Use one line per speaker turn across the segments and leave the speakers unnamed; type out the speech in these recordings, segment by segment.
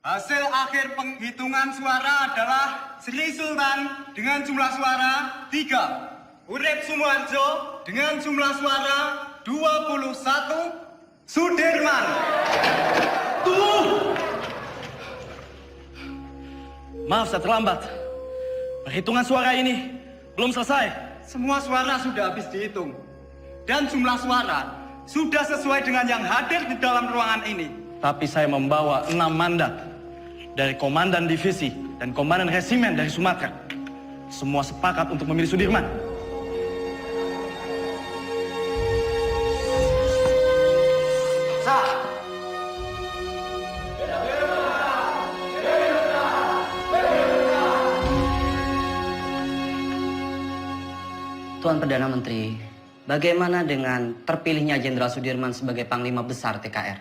Hasil akhir penghitungan suara adalah Sri Sultan dengan jumlah suara 3. Urip Sumoharjo dengan jumlah suara 21. Sudirman.
Tuh! Maaf saya terlambat. Perhitungan suara ini belum selesai.
Semua suara sudah habis dihitung. Dan jumlah suara sudah sesuai dengan yang hadir di dalam ruangan ini.
Tapi saya membawa 6 mandat dari Komandan Divisi dan Komandan Resimen dari Sumatera. Semua sepakat untuk memilih Sudirman.
Sah.
Tuan Perdana Menteri, bagaimana dengan terpilihnya Jenderal Sudirman sebagai Panglima Besar TKR?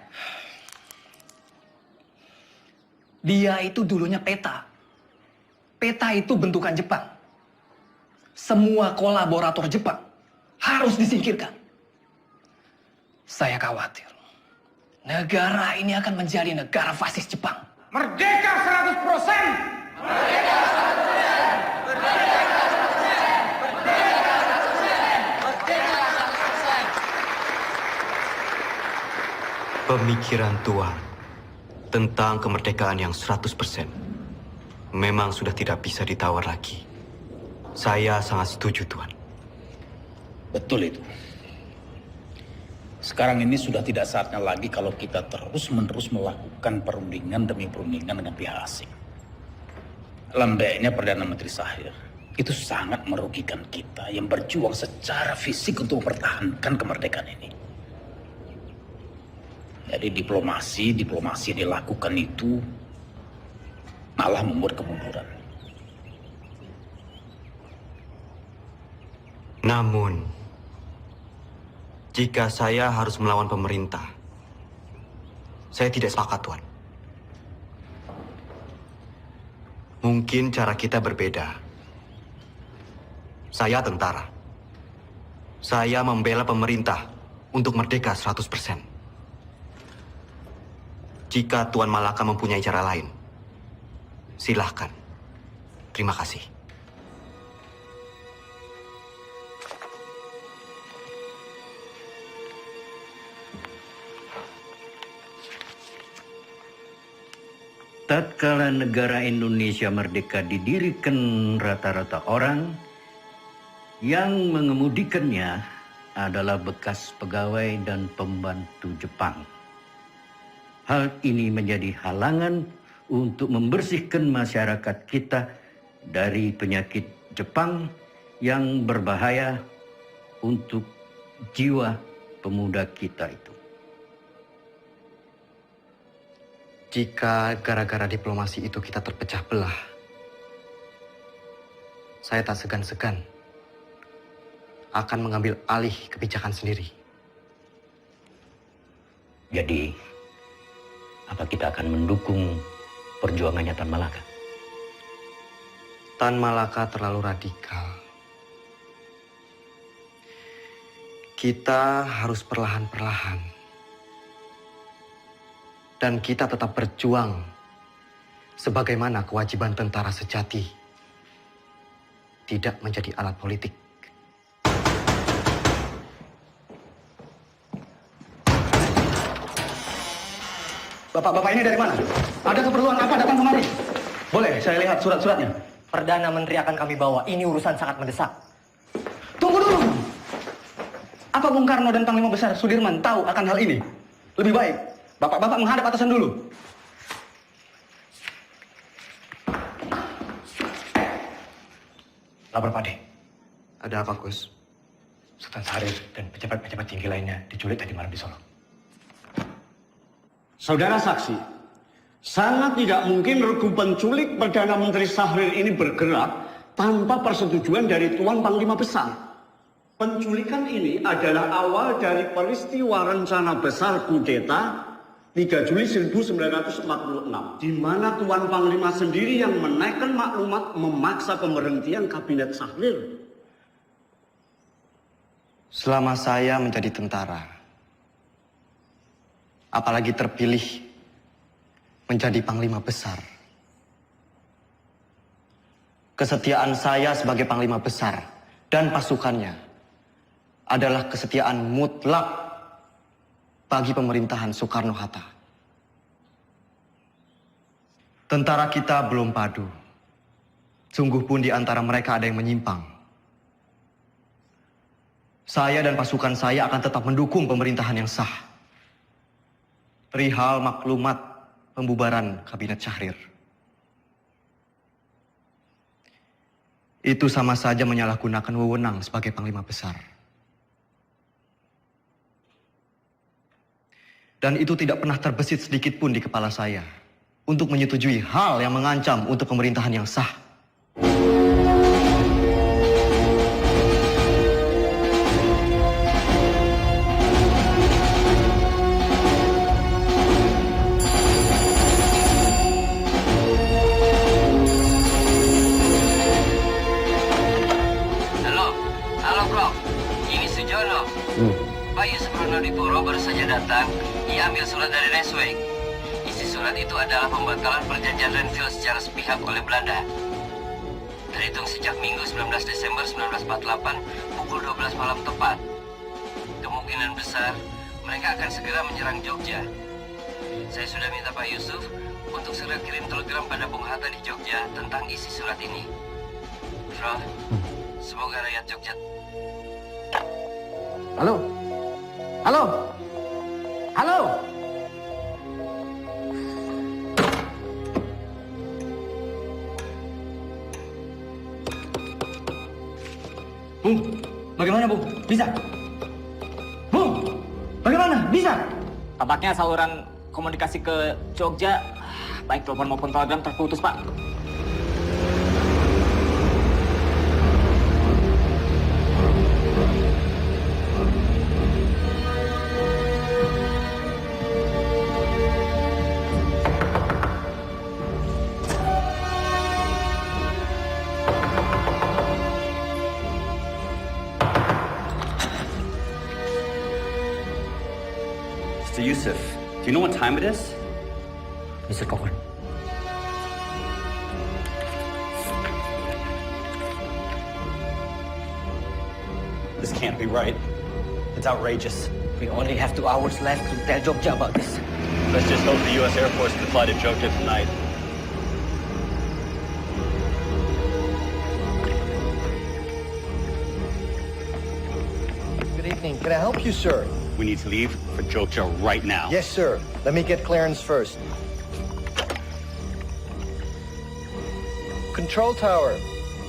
Dia itu dulunya peta. Peta itu bentukan Jepang. Semua kolaborator Jepang harus disingkirkan. Saya khawatir negara ini akan menjadi negara fasis Jepang.
Merdeka 100%! Merdeka 100%! Merdeka 100%! Merdeka 100%! Merdeka 100%!
Pemikiran Tuan tentang kemerdekaan yang 100% memang sudah tidak bisa ditawar lagi. Saya sangat setuju, Tuan.
Betul itu. Sekarang ini sudah tidak saatnya lagi kalau kita terus-menerus melakukan perundingan demi perundingan dengan pihak asing. Lembeknya Perdana Menteri Shahir itu sangat merugikan kita yang berjuang secara fisik untuk mempertahankan kemerdekaan ini. Jadi diplomasi yang dilakukan itu malah membuat kemunduran.
Namun, jika saya harus melawan pemerintah, saya tidak sepakat, Tuan. Mungkin cara kita berbeda. Saya tentara. Saya membela pemerintah untuk merdeka 100%. Jika Tuan Malaka mempunyai cara lain, silahkan. Terima kasih.
Tatkala negara Indonesia merdeka didirikan rata-rata orang yang mengemudikannya adalah bekas pegawai dan pembantu Jepang. Hal ini menjadi halangan untuk membersihkan masyarakat kita dari penyakit Jepang yang berbahaya untuk jiwa pemuda kita itu.
Jika gara-gara diplomasi itu kita terpecah belah, saya tak segan-segan akan mengambil alih kebijakan sendiri.
Jadi, apa kita akan mendukung perjuangannya Tan Malaka?
Tan Malaka terlalu radikal. Kita harus perlahan-perlahan. Dan kita tetap berjuang sebagaimana kewajiban tentara sejati. Tidak menjadi alat politik.
Bapak-bapak ini dari mana? Ada keperluan apa datang kemari?
Boleh saya lihat surat-suratnya?
Perdana Menteri akan kami bawa. Ini urusan sangat mendesak.
Tunggu dulu. Apa Bung Karno dan Panglima Besar Sudirman tahu akan hal ini? Lebih baik Bapak-bapak menghadap atasan dulu.
Lapor Pak De.
Ada apa, Gus?
Sultan Syarif dan pejabat-pejabat tinggi lainnya diculik tadi malam di Solo.
Saudara saksi, sangat tidak mungkin regu penculik Perdana Menteri Syahrir ini bergerak tanpa persetujuan dari Tuan Panglima Besar. Penculikan ini adalah awal dari peristiwa rencana besar kudeta 3 Juli 1946, di mana Tuan Panglima sendiri yang menaikkan maklumat memaksa pemberhentian kabinet Syahrir.
Selama saya menjadi tentara, apalagi terpilih
menjadi panglima besar. Kesetiaan saya sebagai panglima besar dan pasukannya adalah kesetiaan mutlak bagi pemerintahan Soekarno-Hatta. Tentara kita belum padu. Sungguh pun di antara mereka ada yang menyimpang. Saya dan pasukan saya akan tetap mendukung pemerintahan yang sah. Perihal maklumat pembubaran Kabinet Syahrir. Itu sama saja menyalahgunakan wewenang sebagai panglima besar. Dan itu tidak pernah terbesit sedikit pun di kepala saya untuk menyetujui hal yang mengancam untuk pemerintahan yang sah.
Halo bro, ini Sujono. Pak Yusuf Ronodipuro baru saja datang. Ia ambil surat dari Resweg. Isi surat itu adalah pembatalan perjanjian Renville secara sepihak oleh Belanda. Terhitung sejak Minggu 19 Desember 1948 pukul 12 malam tepat. Kemungkinan besar mereka akan segera menyerang Jogja. Saya sudah minta Pak Yusuf untuk segera kirim telegram pada Bung Hatta di Jogja tentang isi surat ini. Bro, semoga rakyat Jogja.
Halo? Halo? Halo? Bung, bagaimana Bung? Bisa? Bung, bagaimana? Bisa?
Tampaknya saluran komunikasi ke Jogja, baik telepon maupun telegram terputus, Pak.
Mr. Yusuf, do you know what time it is?
Mr. Cochrane.
This can't be right. It's outrageous.
We only have 2 hours left to tell Jogja about this.
Let's just hope the U.S. Air Force can fly to Jogja tonight.
Good evening. Can I help you, sir?
We need to leave for Jogja right now.
Yes, sir. Let me get clearance first. Control tower.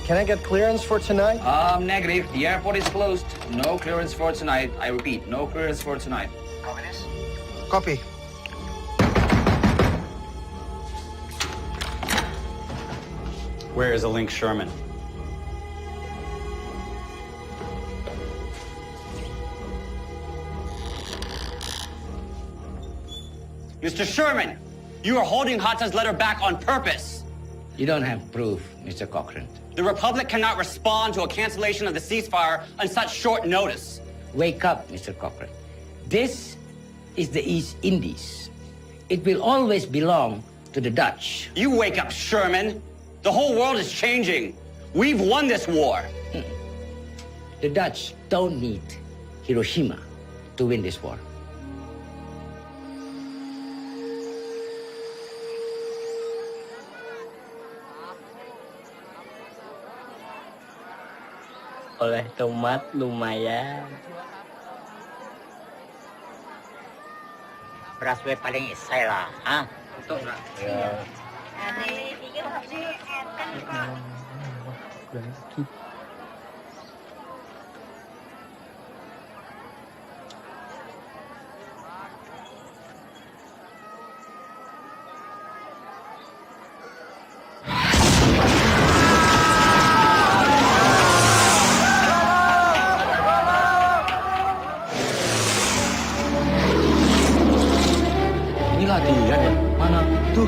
Can I get clearance for tonight?
Negative. The airport is closed. No clearance for tonight. I repeat, no clearance for tonight.
Copy this?
Copy.
Where is a Link Sherman? Mr. Sherman, you are holding Hatta's letter back on purpose.
You don't have proof, Mr. Cochrane.
The Republic cannot respond to a cancellation of the ceasefire on such short notice.
Wake up, Mr. Cochrane. This is the East Indies. It will always belong to the Dutch.
You wake up, Sherman. The whole world is changing. We've won this war.
The Dutch don't need Hiroshima to win this war.
Oleh tomat lumayan.
Beras we paling isai lah, ha?
Betul, Pak.
Ya.
Ini latihan ya? Mana? Tuh.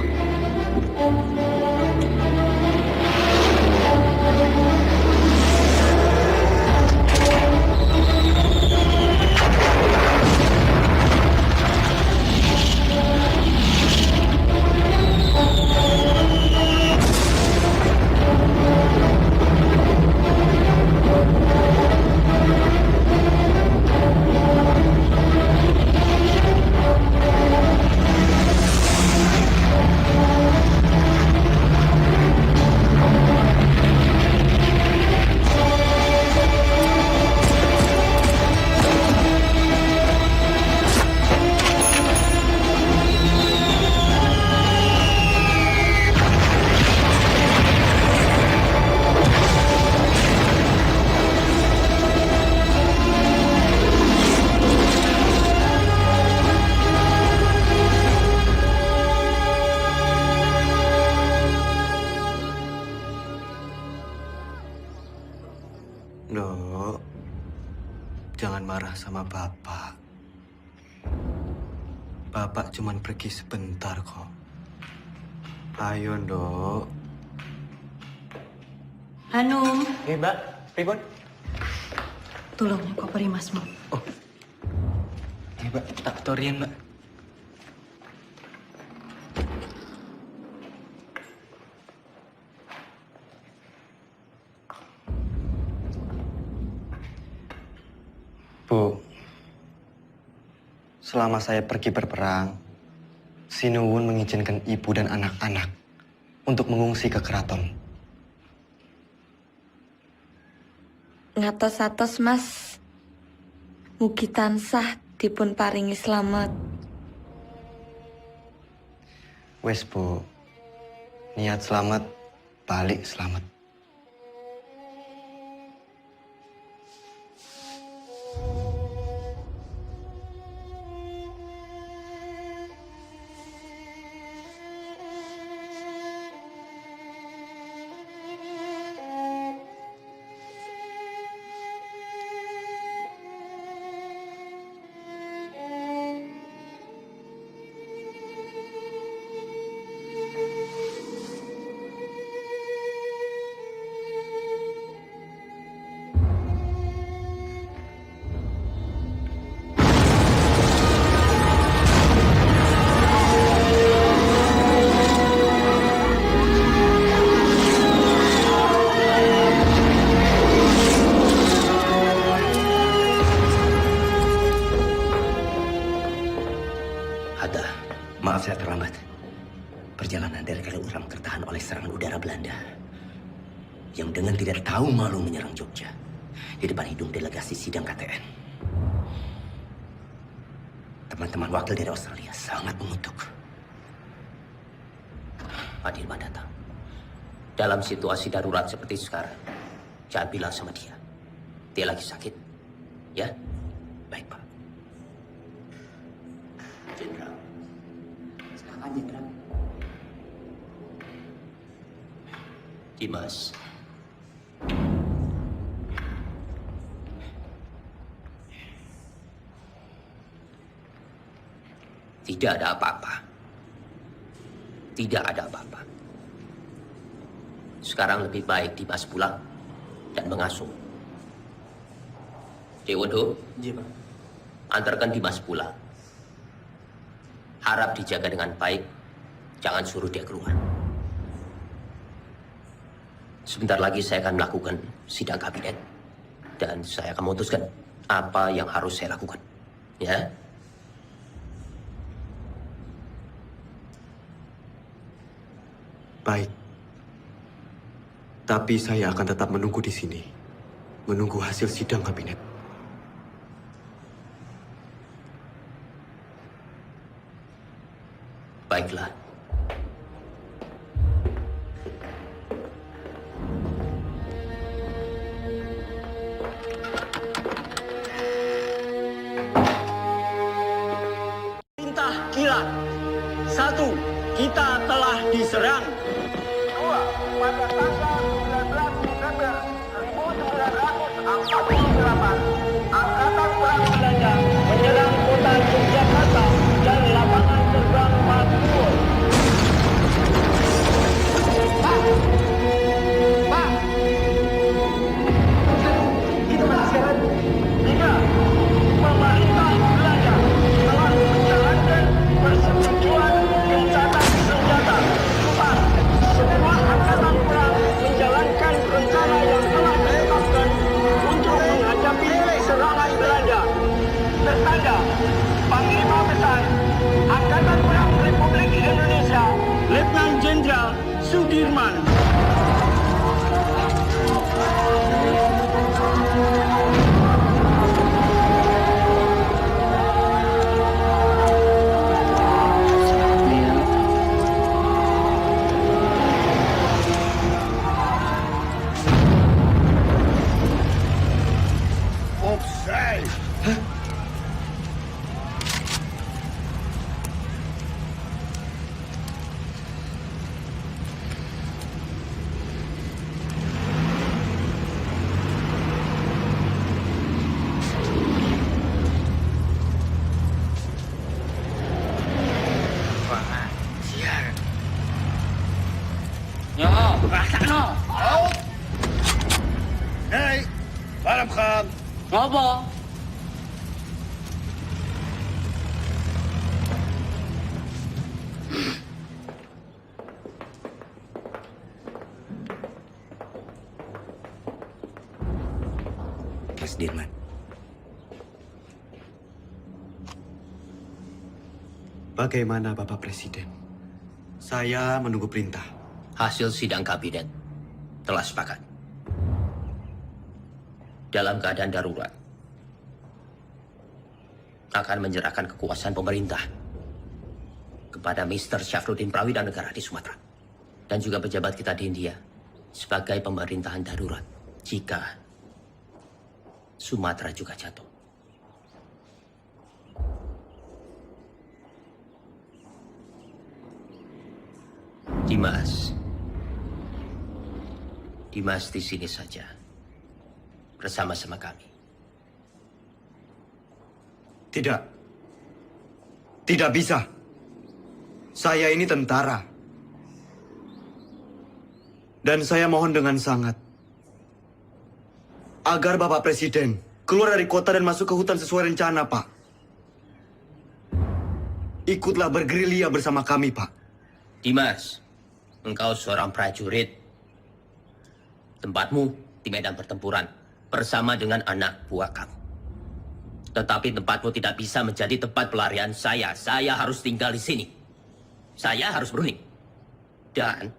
marah sama Bapak. Bapak cuman pergi sebentar kok. Ayo, Ndok.
Hanum,
Mbak. Pripun?
tolong koperi masmu.
Mbak, tak torian, Mbak.
Bu, selama saya pergi berperang, Sinuwun mengizinkan ibu dan anak-anak untuk mengungsi ke keraton.
Ngatos-atos Mas, mugi tansah dipun paringi slamet.
Wes, Bu, niat selamat, balik selamat.
Hatta, maaf saya terlambat. Perjalanan dari Kaliurang tertahan oleh serangan udara Belanda yang dengan tidak tahu malu menyerang Jogja di depan hidung delegasi sidang KTN. Teman-teman wakil dari Australia sangat mengutuk. Adirman datang. Dalam situasi darurat seperti sekarang, jangan bilang sama dia. Dia lagi sakit. Ya? Baik, Pak. Jenderal. Silakan, Jenderal. Dimas. Tidak ada apa-apa. Tidak ada apa-apa. Sekarang lebih baik Dimas pulang dan mengasuh. Dewondo, antarkan Dimas pulang. Harap dijaga dengan baik, jangan suruh dia keluar. Sebentar lagi saya akan melakukan sidang kabinet dan saya akan memutuskan apa yang harus saya lakukan. Ya?
Baik. Tapi saya akan tetap menunggu di sini. Menunggu hasil sidang kabinet.
Baiklah.
Perintah kilat. 1. Kita telah diserang. 2. Pada tanggal 19 Desember 1948, Angkatan Perang Belanda menyerang kota Yogyakarta dan lapangan terbang Matkul. Pak! Itu masih siaran. 3. Pemerintah Belanda telah menjalankan persetujuan gencatan senjata. 4. Semua angkatan perang menjalankan
Now.
Hey, Baram Khan.
Ngopo?
Mas Dirman.
Bagaimana Bapak Presiden? Saya menunggu perintah.
Hasil sidang kabinet telah sepakat. Dalam keadaan darurat, akan menyerahkan kekuasaan pemerintah kepada Mr. Syafruddin Prawidhanegara di Sumatera. Dan juga pejabat kita di India sebagai pemerintahan darurat jika Sumatera juga jatuh. Dimas di sini saja bersama-sama kami.
Tidak. Tidak bisa. Saya ini tentara. Dan saya mohon dengan sangat agar Bapak Presiden keluar dari kota dan masuk ke hutan sesuai rencana, Pak. Ikutlah bergerilya bersama kami, Pak.
Dimas, engkau seorang prajurit. Tempatmu di medan pertempuran bersama dengan anak buah kamu. Tetapi tempatmu tidak bisa menjadi tempat pelarian saya. Saya harus tinggal di sini. Saya harus berunding. Dan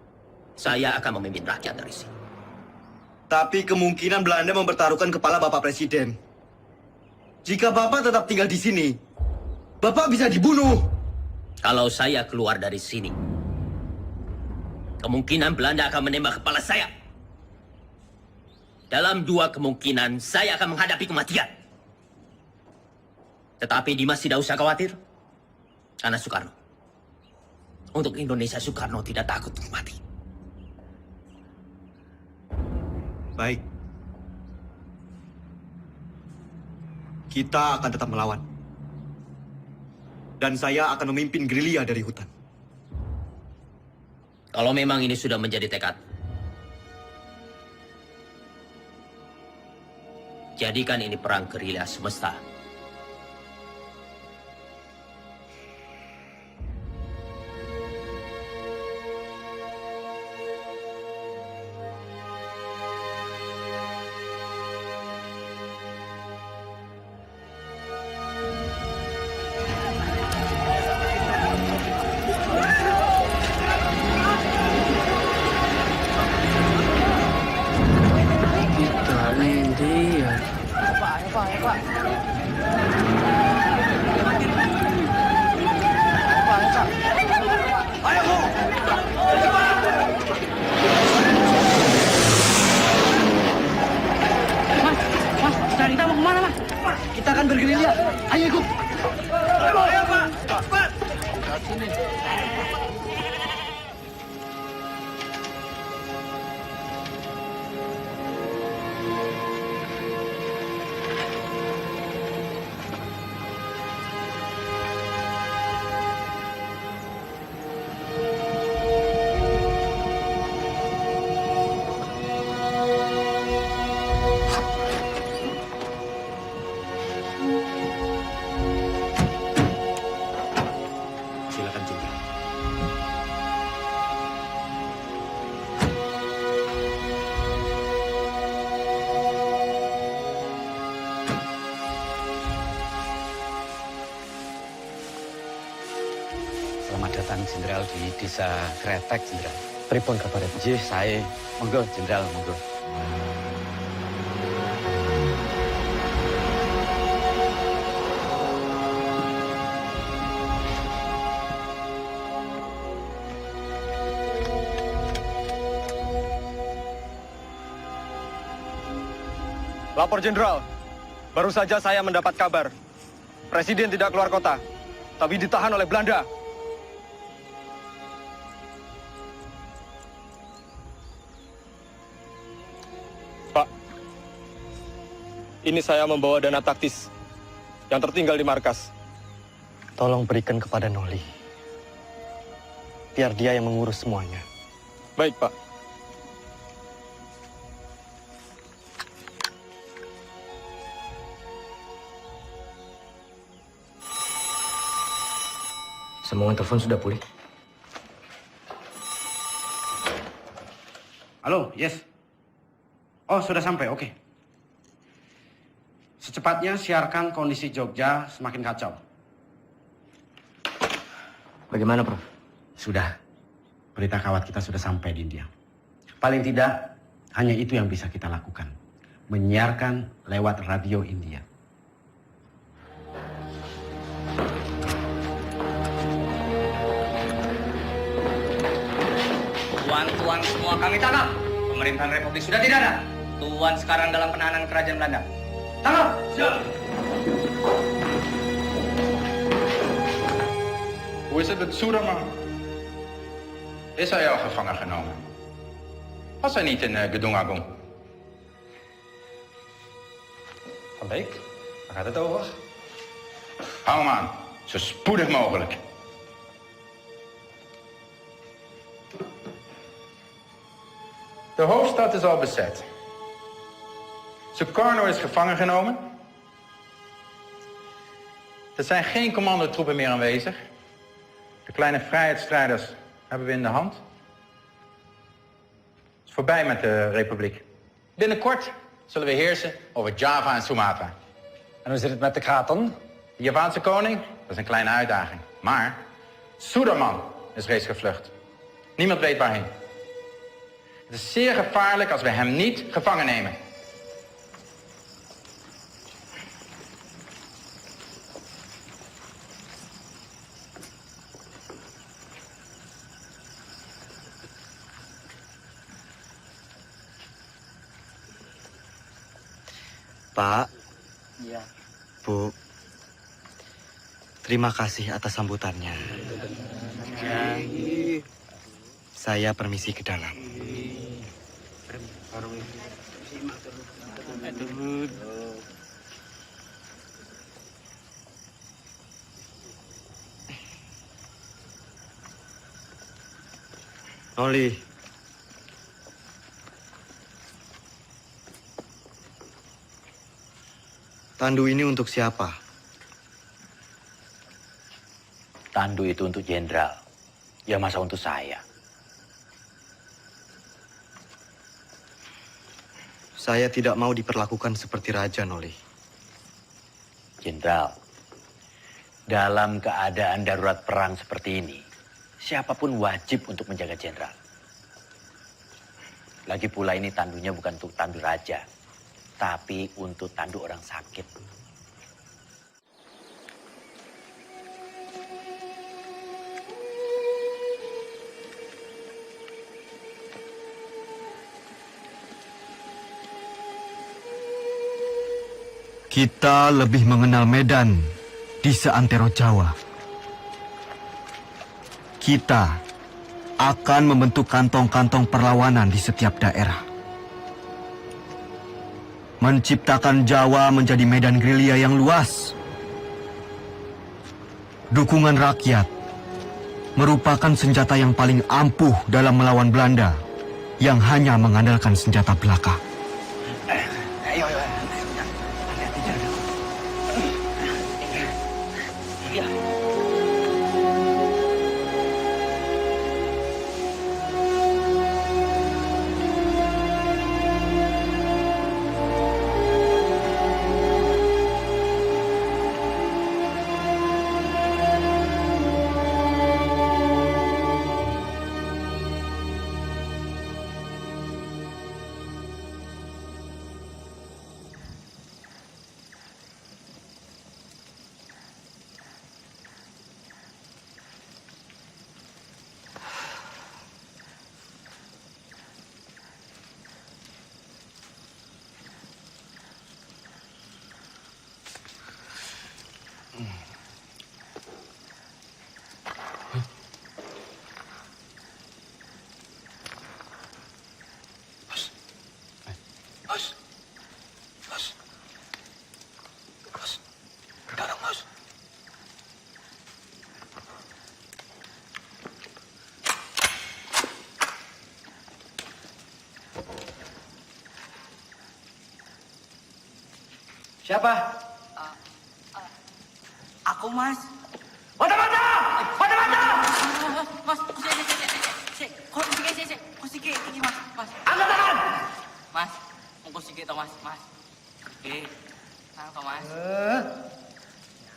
saya akan memimpin rakyat dari sini.
Tapi kemungkinan Belanda mempertaruhkan kepala Bapak Presiden. Jika Bapak tetap tinggal di sini, Bapak bisa dibunuh.
Kalau saya keluar dari sini, kemungkinan Belanda akan menembak kepala saya. Dalam 2 kemungkinan, saya akan menghadapi kematian. Tetapi Dimas tidak usah khawatir. Karena Soekarno. Untuk Indonesia, Soekarno tidak takut untuk mati.
Baik. Kita akan tetap melawan. Dan saya akan memimpin gerilya dari hutan.
Kalau memang ini sudah menjadi tekad, jadikan ini perang gerilya semesta.
Kita akan bergerilya. Ayo ikut.
Ayo, Pak. Cepat.
Silakan, Jenderal.
Selamat datang, Jenderal, di Desa Kretek, Jenderal. Pripun kabar? Jih, saya. Monggo, Jenderal, monggo.
Lapor Jenderal, baru saja saya mendapat kabar. Presiden tidak keluar kota, tapi ditahan oleh Belanda. Pak, ini saya membawa dana taktis yang tertinggal di markas.
Tolong berikan kepada Noli. Biar dia yang mengurus semuanya.
Baik, Pak.
Sambungan telepon sudah pulih.
Halo, yes. Oh, sudah sampai, oke. Secepatnya siarkan kondisi Jogja semakin kacau.
Bagaimana, Prof?
Sudah. Berita kawat kita sudah sampai di India. Paling tidak, hanya itu yang bisa kita lakukan. Menyiarkan lewat radio India.
Tuan-tuan semua kami tangkap. Pemerintahan Republik sudah tidak ada. Tuan sekarang dalam penahanan kerajaan Belanda. Tangkap! Siap!
Hoe is het met Soeraman? Is hij al gevangen genomen? Was hij niet in Gedung Agung?
Van Beek, waar gaat het over?
Hou hem aan, zo spoedig mogelijk. De hoofdstad is al bezet. Sukarno is gevangen genomen. Er zijn geen commandotroepen meer aanwezig. De kleine vrijheidsstrijders hebben we in de hand. Het is voorbij met de republiek. Binnenkort zullen we heersen over Java en Sumatra.
En hoe zit het met de kraton?
De Javaanse koning, dat is een kleine uitdaging. Maar Suderman is reeds gevlucht. Niemand weet waarheen. Het is zeer gevaarlijk als we hem niet gevangen nemen.
Pak,
Iya.
Bu, terima kasih atas sambutannya. Saya permisi ke dalam. Noli, tandu ini untuk siapa?
Tandu itu untuk jenderal. Ya masa untuk saya.
Saya tidak mau diperlakukan seperti raja, Noli.
Jenderal, dalam keadaan darurat perang seperti ini, siapapun wajib untuk menjaga jenderal. Lagi pula ini tandunya bukan untuk tandu raja, tapi untuk tandu orang sakit.
Kita lebih mengenal Medan di seantero Jawa. Kita akan membentuk kantong-kantong perlawanan di setiap daerah. Menciptakan Jawa menjadi medan gerilya yang luas. Dukungan rakyat merupakan senjata yang paling ampuh dalam melawan Belanda yang hanya mengandalkan senjata belaka.
Siapa? Aku, Mas. Mata-mata! Mata-mata!
Mas. Nang to, Mas.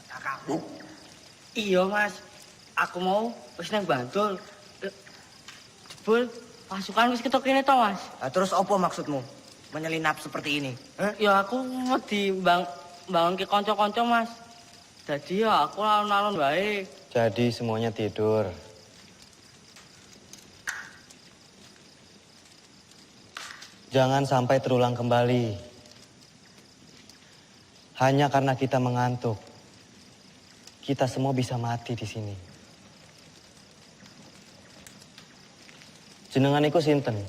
Kakakmu. Iya, Mas. Aku mau wis nang Bantul. Jebul pasukan wis ketok kene to, Mas.
Terus apa maksudmu? Menyelinap seperti ini?
Ya aku wedi bangun ke kanca-kanca, Mas. Jadi ya aku alon-alon wae.
Jadi semuanya tidur. Jangan sampai terulang kembali. Hanya karena kita mengantuk, kita semua bisa mati di sini. Jenengan iku sinten?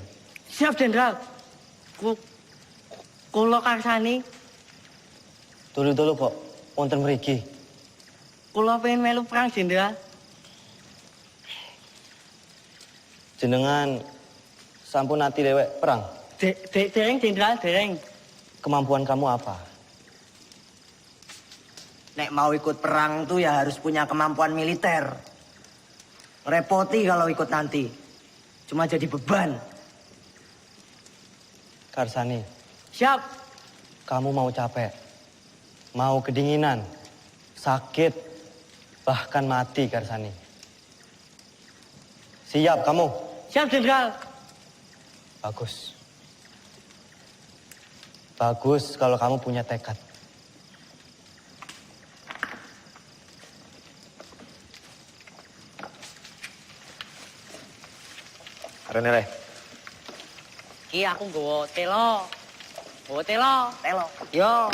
Siap, Jenderal. Kula karsani.
Dulu kok, wonten mriki.
Kula pengen melu perang, Jenderal.
Jenengan sampun ati dewek perang?
Dereng, Jenderal, dereng.
Kemampuan kamu apa?
Nek mau ikut perang tuh ya harus punya kemampuan militer. Repoti kalau ikut nanti. Cuma jadi beban.
Karsani.
Siap.
Kamu mau capek, mau kedinginan, sakit, bahkan mati, Karsani. Siap kamu?
Siap, Jenderal.
Bagus. Bagus kalau kamu punya tekad.
Renele.
Ki aku nggawa telo. Telo. Yo.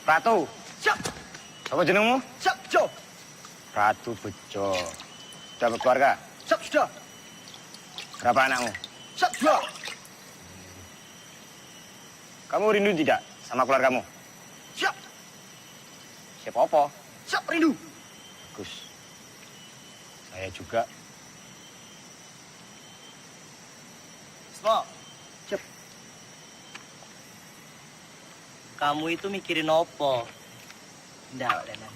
Ratu.
Siap.
Apa jenengmu?
Siap, Jo.
Ratu Bejo. Sudah berkeluarga?
Siap, sudah.
Berapa anakmu?
Siap, sudah.
Kamu rindu tidak sama keluargamu?
Siap.
Siapa apa?
Siap, rindu.
Bagus. Saya juga.
Semua. Siap. Kamu itu mikirin apa? Nggak, Lenan.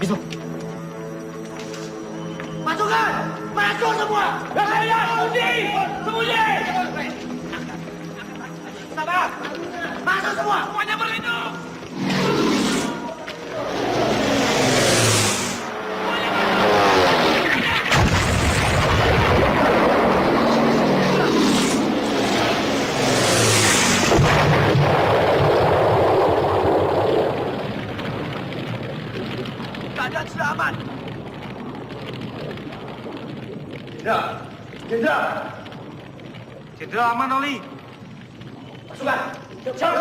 Bismo.
Pasukan! Masuk semua! Sembunyi! Sabar! Masuk semua! Semuanya berlindung! Keadaan sudah aman.
Jenderal aman, Oli.
Pasukan! Siap!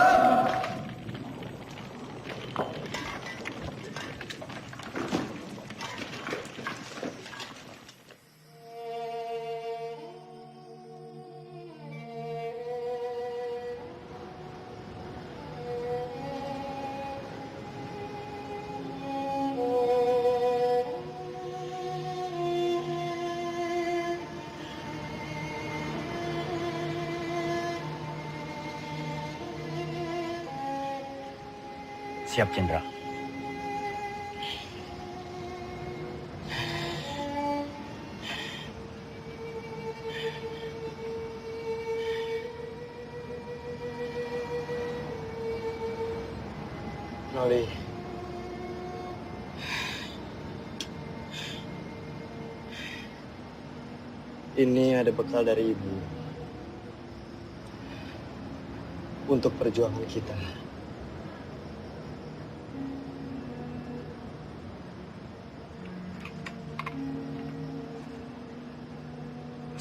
Siap, Jenderal.
Noli. Ini ada bekal dari Ibu. Untuk perjuangan kita.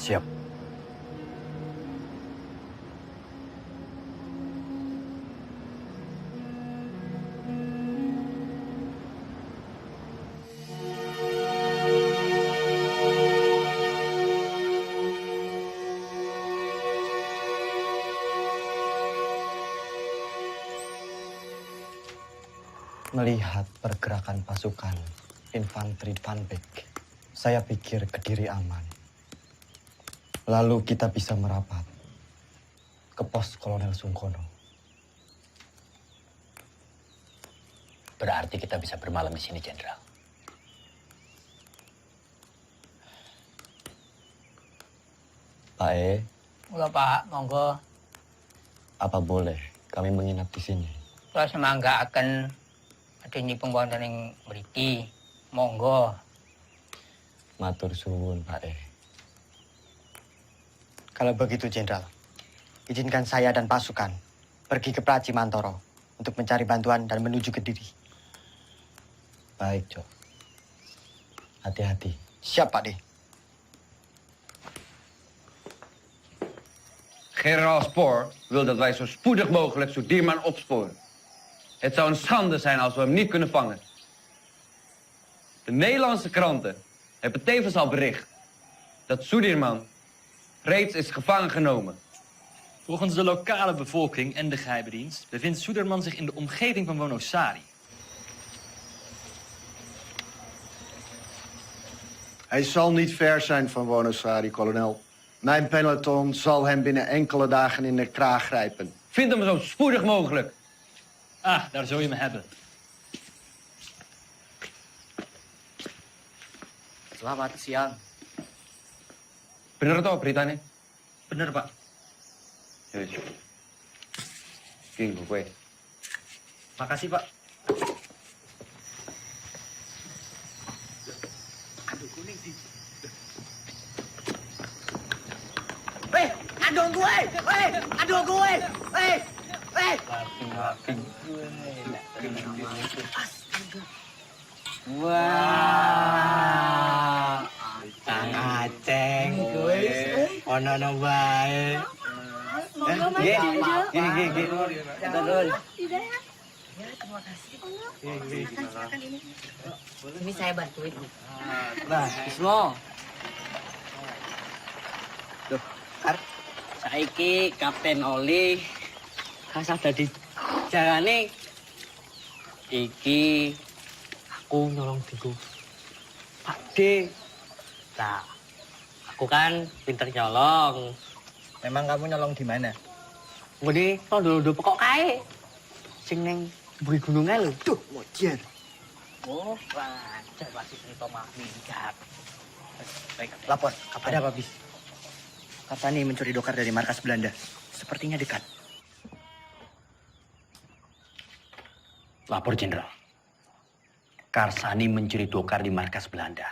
Siap.
Melihat pergerakan pasukan infanteri Panbek, saya pikir Kediri aman. Lalu kita bisa merapat ke pos Kolonel Sungkono.
Berarti kita bisa bermalam di sini, Jenderal.
Pak E,
Mula Pak, monggo.
apa boleh kami menginap di sini?
Kalau semangga akan adanya pembuatan yang beriki, monggo.
Matur suwun, Pak E.
Kalau begitu, Jenderal, izinkan saya dan pasukan pergi ke Praji Mantoro untuk mencari bantuan dan menuju Kediri.
Baik, Cok. Hati-hati.
Siap, Pak D.
Generaal Spoor wil dat wij zo spoedig mogelijk Sudirman opsporen. Het zou een schande zijn als we hem niet kunnen vangen. De Nederlandse kranten hebben tevens al bericht dat Sudirman reeds is gevangen genomen.
Volgens de lokale bevolking en de geheime dienst bevindt Suderman zich in de omgeving van Wonosari.
Hij zal niet ver zijn van Wonosari, kolonel. Mijn peloton zal hem binnen enkele dagen in de kraag grijpen.
Vind hem zo spoedig mogelijk.
Ah, daar zul je me hebben.
Selamat siang.
Bener toh beritanya?
Bener, Pak.
Yes. Gini gue.
Makasih, Pak.
Aduh gue! Aduh gue! Wah, Kang Aceng gue. Ono no bae. Gini. Kita dulu.
Terima kasih. Silakan ini. Ini saya bantuin.
Nah, Bismo. Duh, saiki Kapten Oli kasah dadi jalane iki aku nyolong diku Pak D. Nah, aku kan pinter nyolong. Memang kamu nyolong di mana? Ngene tondo-tondo pokok kae. Sing ning mburi gununge lho. Duh, mojer. Oh, wajar pasti cerita mah minggat. Baik, lapor. Ada apa, Bis? Karsani mencuri dokar dari markas Belanda. Sepertinya dekat.
Lapor, Jenderal. Karsani mencuri dokar di markas Belanda.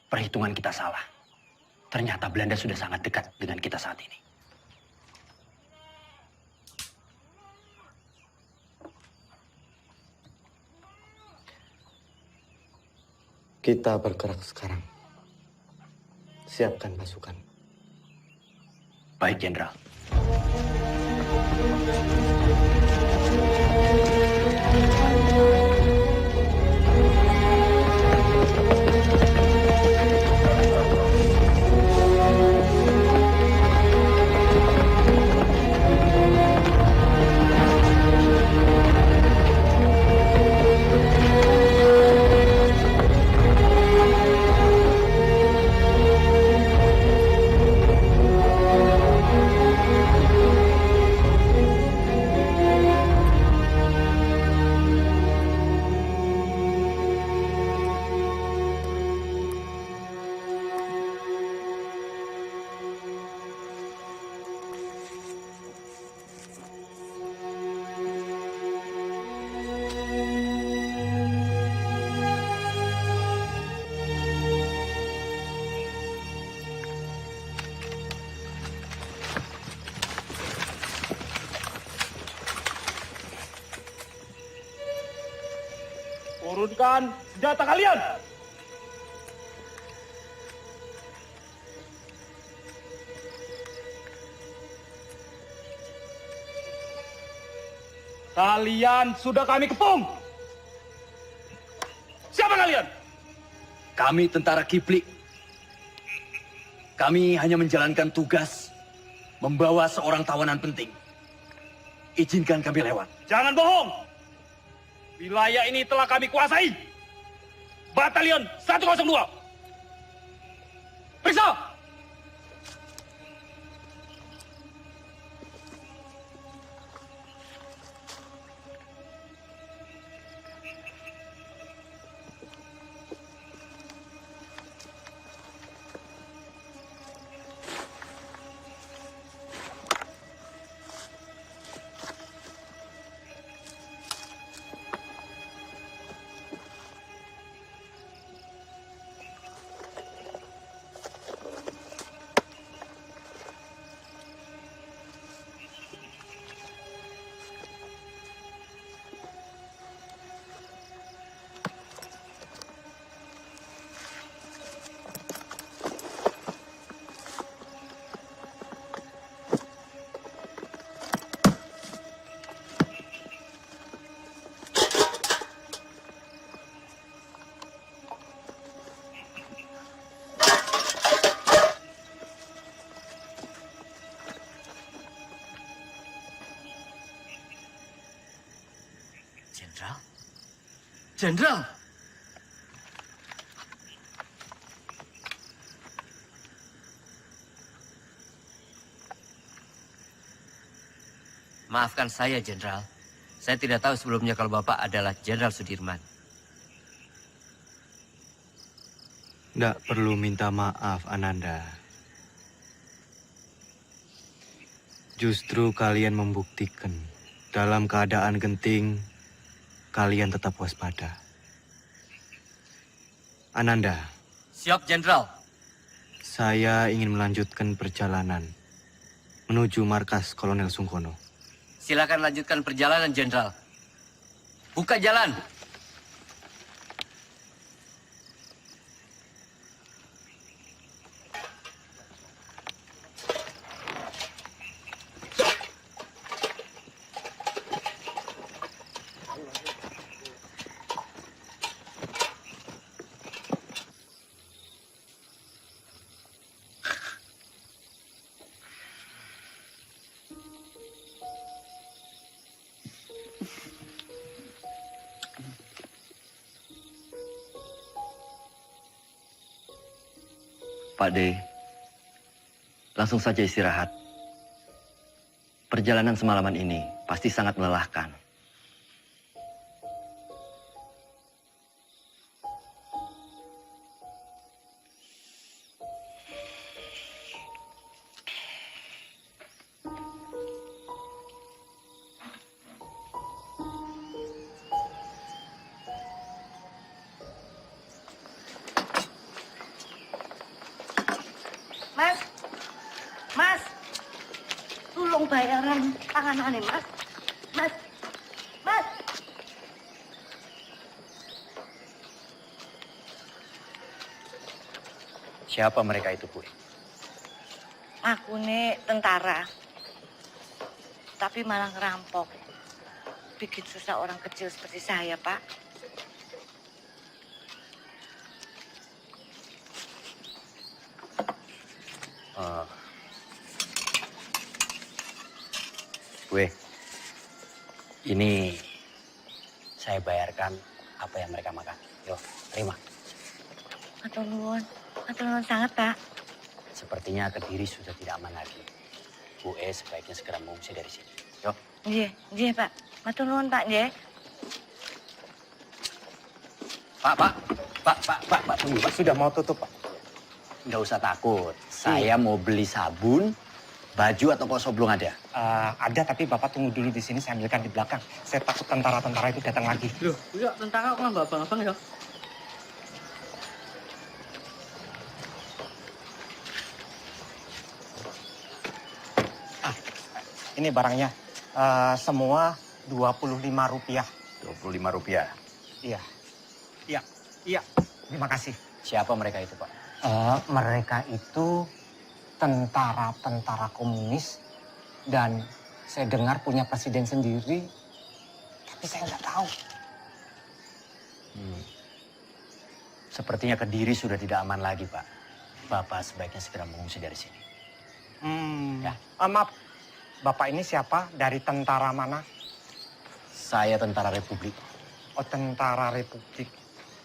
Perhitungan kita salah. Ternyata Belanda sudah sangat dekat dengan kita saat ini.
Kita bergerak sekarang. Siapkan pasukan.
Baik, Jenderal.
Turunkan senjata kalian! Kalian sudah kami kepung! Siapa kalian?
Kami tentara Kipli. Kami hanya menjalankan tugas membawa seorang tawanan penting. Izinkan kami lewat.
Jangan bohong!
Wilayah ini telah kami kuasai. Batalion 102. Periksa!
Jenderal? Maafkan saya, Jenderal. Saya tidak tahu sebelumnya kalau Bapak adalah Jenderal Sudirman.
Tidak perlu minta maaf, Ananda. Justru kalian membuktikan dalam keadaan genting, kalian tetap waspada. Ananda.
Siap, Jenderal.
Saya ingin melanjutkan perjalanan menuju markas Kolonel Sungkono.
Silakan lanjutkan perjalanan, Jenderal. Buka jalan.
Pak D, langsung saja istirahat. Perjalanan semalaman ini pasti sangat melelahkan.
Mas, tolong bayaran tanganannya, Mas. Mas.
Siapa mereka itu, Bu?
Aku nih tentara, tapi malah ngerampok. Bikin susah orang kecil seperti saya, Pak.
Gue, ini saya bayarkan apa yang mereka makan. Yo, terima.
Atur nuwun sangat, Pak.
Sepertinya Kediri sudah tidak aman lagi. Bu sebaiknya segera mengungsi dari sini. Yo.
Nggih, Pak. Matur nuwun, Pak, nggih.
Pak, tunggu, Pak. Sudah mau tutup, Pak. Nggak usah takut. Saya mau beli sabun, baju atau kosong belum ada?
Ada, tapi Bapak tunggu dulu di sini, saya ambilkan di belakang. Saya takut tentara-tentara itu datang lagi.
Loh, iya tentara kok nggak abang-abang ya?
Ini barangnya, semua Rp25.
Rp25?
Iya. Terima kasih.
Siapa mereka itu, Pak?
Mereka itu tentara-tentara komunis dan saya dengar punya presiden sendiri, tapi saya nggak tahu.
Sepertinya Kediri sudah tidak aman lagi, Pak. Bapak sebaiknya segera mengungsi dari sini.
Ya. Maaf, Bapak ini siapa? Dari tentara mana?
Saya tentara Republik.
tentara Republik.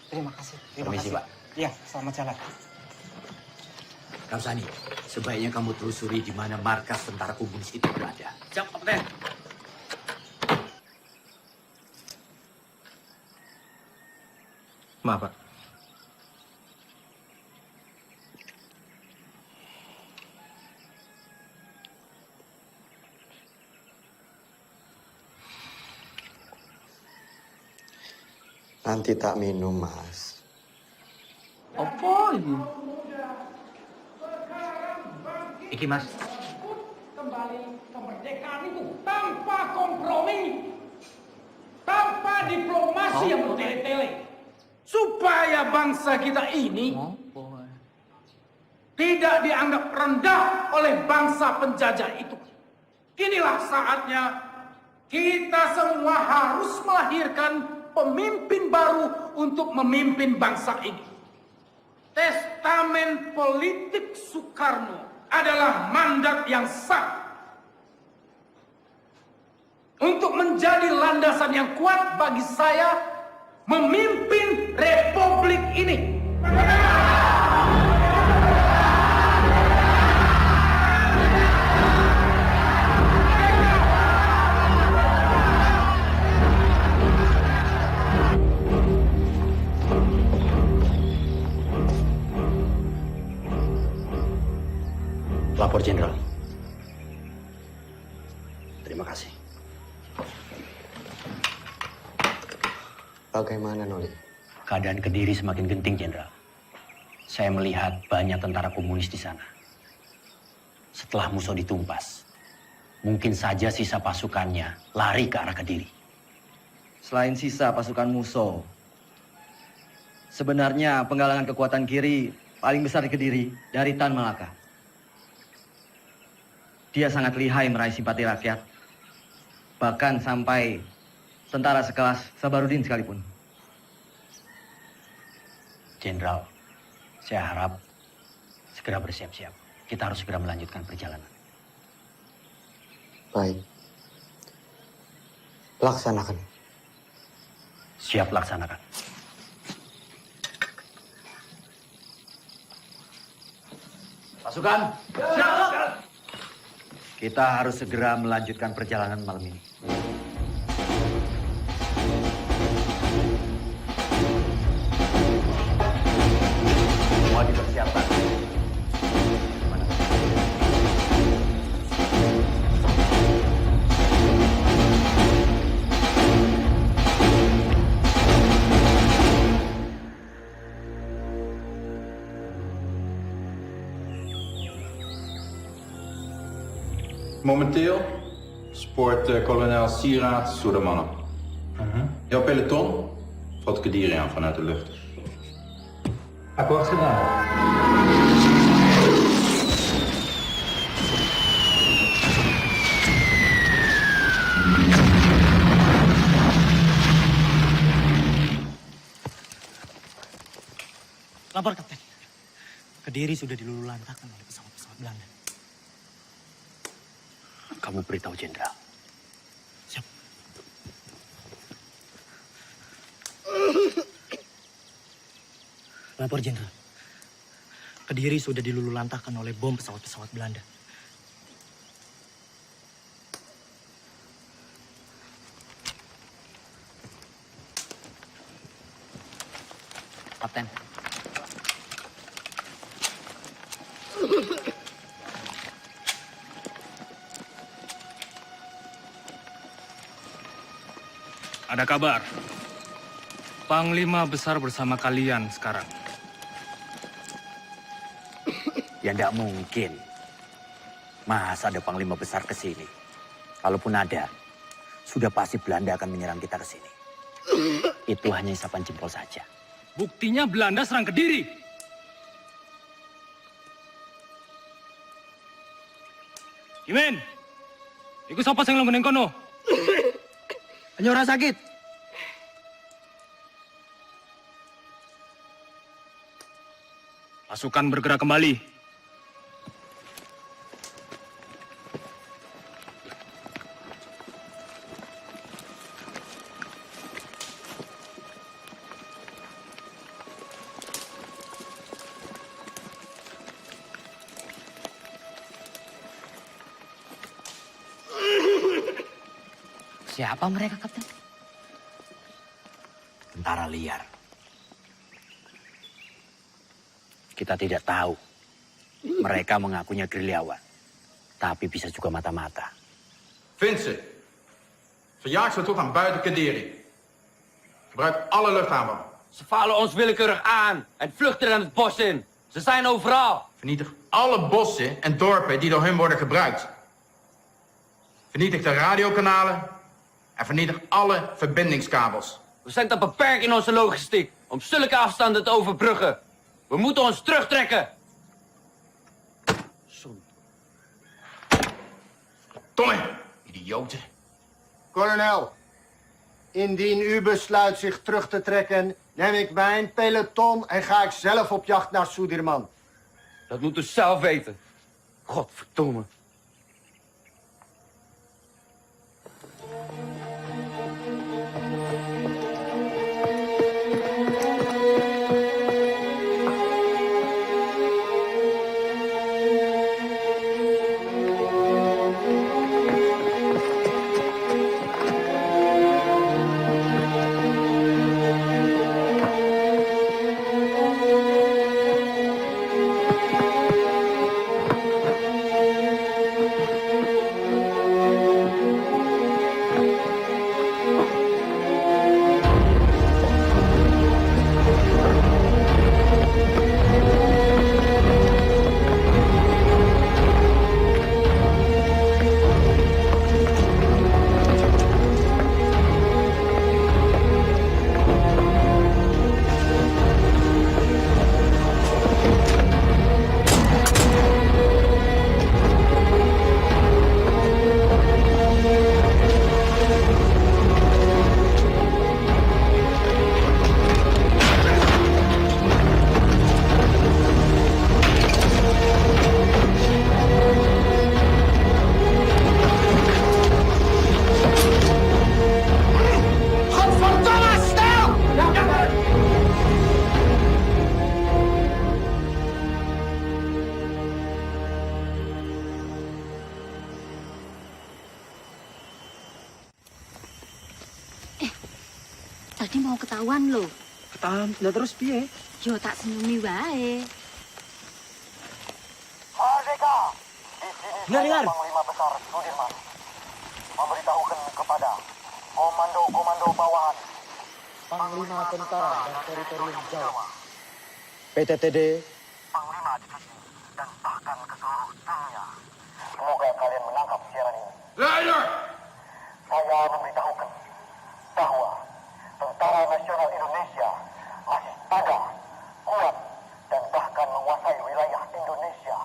Terima kasih. Terima
Permisi,
kasih.
Pak.
Iya, selamat jalan.
Kamsani, sebaiknya kamu telusuri di mana markas tentara komunis itu berada.
Siap, Kapten.
Maaf, Pak.
Nanti tak minum, Mas.
Apa ini?
Iki, Mas.
Kembali kemerdekaan itu tanpa kompromi, tanpa diplomasi yang bertele-tele, supaya bangsa kita ini tidak dianggap rendah oleh bangsa penjajah itu. Kinilah saatnya kita semua harus melahirkan pemimpin baru untuk memimpin bangsa ini. Testamen politik Soekarno adalah mandat yang sah untuk menjadi landasan yang kuat bagi saya memimpin republik ini.
Lapor Jenderal. Terima kasih.
Bagaimana, Noli?
Keadaan Kediri semakin genting, Jenderal. Saya melihat banyak tentara komunis di sana. Setelah Musso ditumpas, mungkin saja sisa pasukannya lari ke arah Kediri.
Selain sisa pasukan Musso, sebenarnya penggalangan kekuatan kiri paling besar di Kediri dari Tan Malaka. Dia sangat lihai meraih simpati rakyat, bahkan sampai tentara sekelas Sabarudin sekalipun.
Jenderal, saya harap segera bersiap-siap. Kita harus segera melanjutkan perjalanan.
Baik. Laksanakan.
Siap laksanakan.
Pasukan. Kita harus segera melanjutkan perjalanan malam ini. Semua dipersiapkan.
Momenteel spoort kolonel Sieraad Soedermannen. Jouw peloton valt Kediri aan vanuit de lucht.
Akkoord gedaan.
Lapor, Kapten. Kediri sudah dilululantakkan oleh pesawat-pesawat Belanda.
Kamu beritahu Jenderal.
Siap. Lapor, Jenderal. Kediri sudah dilululantakkan oleh bom pesawat-pesawat Belanda.
Kapten.
Ada kabar. Panglima besar bersama kalian sekarang.
Ya tidak mungkin. Masa ada panglima besar ke sini? Kalaupun ada, sudah pasti Belanda akan menyerang kita ke sini. Itu hanya isapan jempol saja.
Buktinya Belanda serang Kediri. Imen, ikut siapa yang lo kono?
Hanya orang sakit.
Pasukan bergerak kembali.
Siapa mereka, Kapten?
Tentara liar. Kita tidak tahu. Mereka mengakunya gerilyawan. Tapi bisa juga mata-mata.
Vincent, verjaag ze tot aan buiten Kadiri. Gebruik alle luchtaanvallen.
Ze vallen ons willekeurig aan en vluchten aan het bos in. Ze zijn overal.
Vernietig alle bossen en dorpen die door hun worden gebruikt. Vernietig de radiokanalen en vernietig alle verbindingskabels.
We zijn te beperkt in onze logistiek om zulke afstanden te overbruggen. We moeten ons terugtrekken.
Domme, idioten.
Kolonel, indien u besluit zich terug te trekken, neem ik mijn peloton en ga ik zelf op jacht naar Sudirman.
Dat moet u zelf weten. Godverdomme.
Tadi mau ketahuan loh.
Ketahuan, lah terus piye?
Yo tak senyumi wae.
Merdeka!
Dengar.
Panglima Besar Sudirman memberitahukan kepada komando-komando bawahan
Panglima Tentara dan Teritorium Jawa.
PTTD,
Panglima Divisi dan bahkan ke seluruh dunia. Semoga kalian menangkap siaran ini.
Leider!
Saya memberitahukan bahwa Tentara Nasional Indonesia masih ada, kuat, dan bahkan menguasai wilayah Indonesia.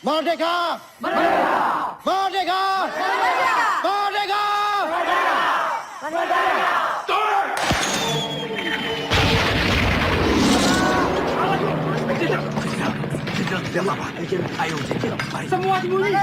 Merdeka! Merdeka! Merdeka! Merdeka! Merdeka! Merdeka! Merdeka!
Tidak apa-apa. Ayo, mari.
Semua sembunyi.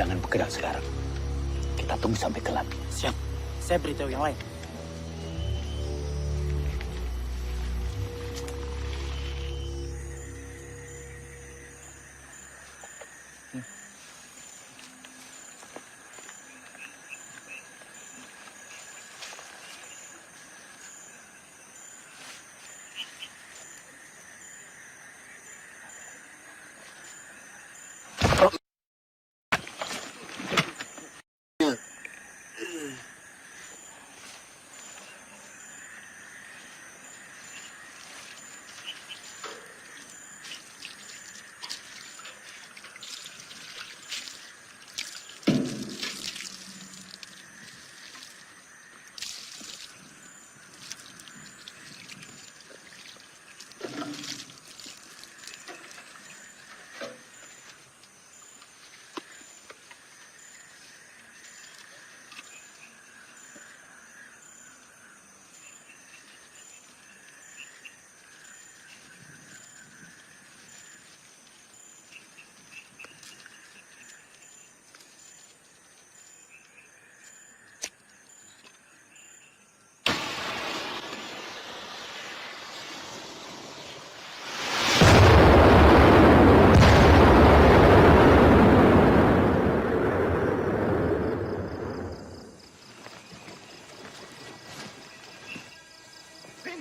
jangan bergerak sekarang. Kita tunggu sampai gelap.
Siap. Saya beritahu yang lain.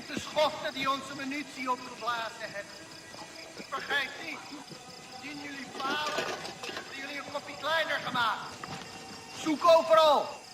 De schotten die onze munitie opgeblazen hebben. Vergeet niet, zien jullie falen, hebben jullie een kopje kleiner gemaakt. Zoek overal.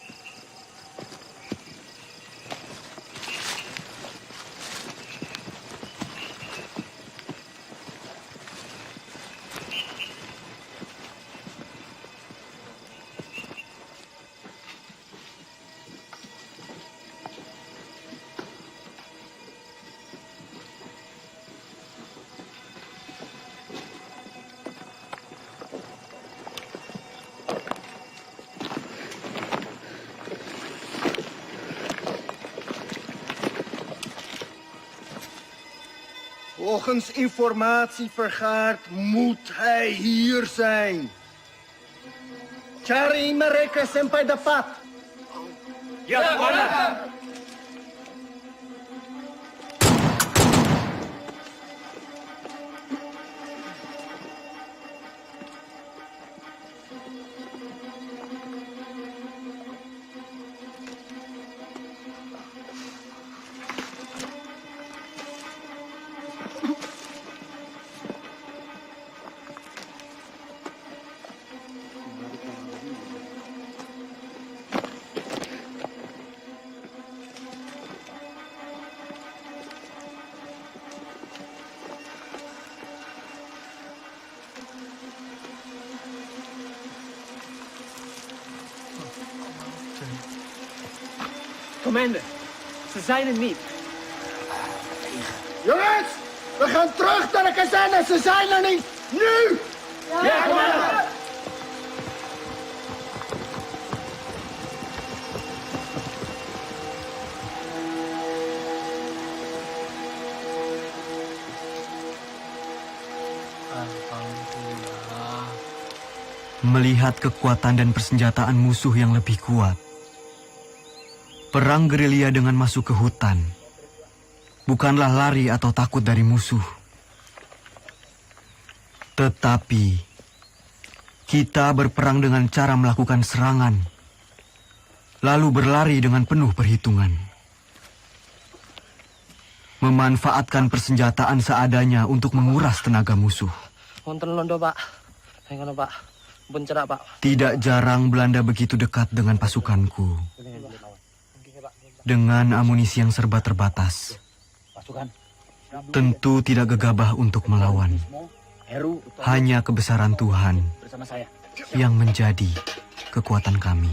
Volgens informatie vergaard moet hij hier zijn. Cari mereka sampai dapat.
Ya, Komandan.
Commander, ze zijn er niet.
Jongens, we gaan terug naar de kazerne. Ze zijn er niet. Nu!
Ja, Commander!
Melihat kekuatan dan persenjataan musuh yang lebih kuat, perang gerilya dengan masuk ke hutan bukanlah lari atau takut dari musuh. Tetapi kita berperang dengan cara melakukan serangan, lalu berlari dengan penuh perhitungan. Memanfaatkan persenjataan seadanya untuk menguras tenaga musuh.
Wonten londo, Pak. Ngono, Pak. Pun cerak, Pak.
Tidak jarang Belanda begitu dekat dengan pasukanku. Dengan amunisi yang serba terbatas, tentu tidak gegabah untuk melawan. Hanya kebesaran Tuhan yang menjadi kekuatan kami.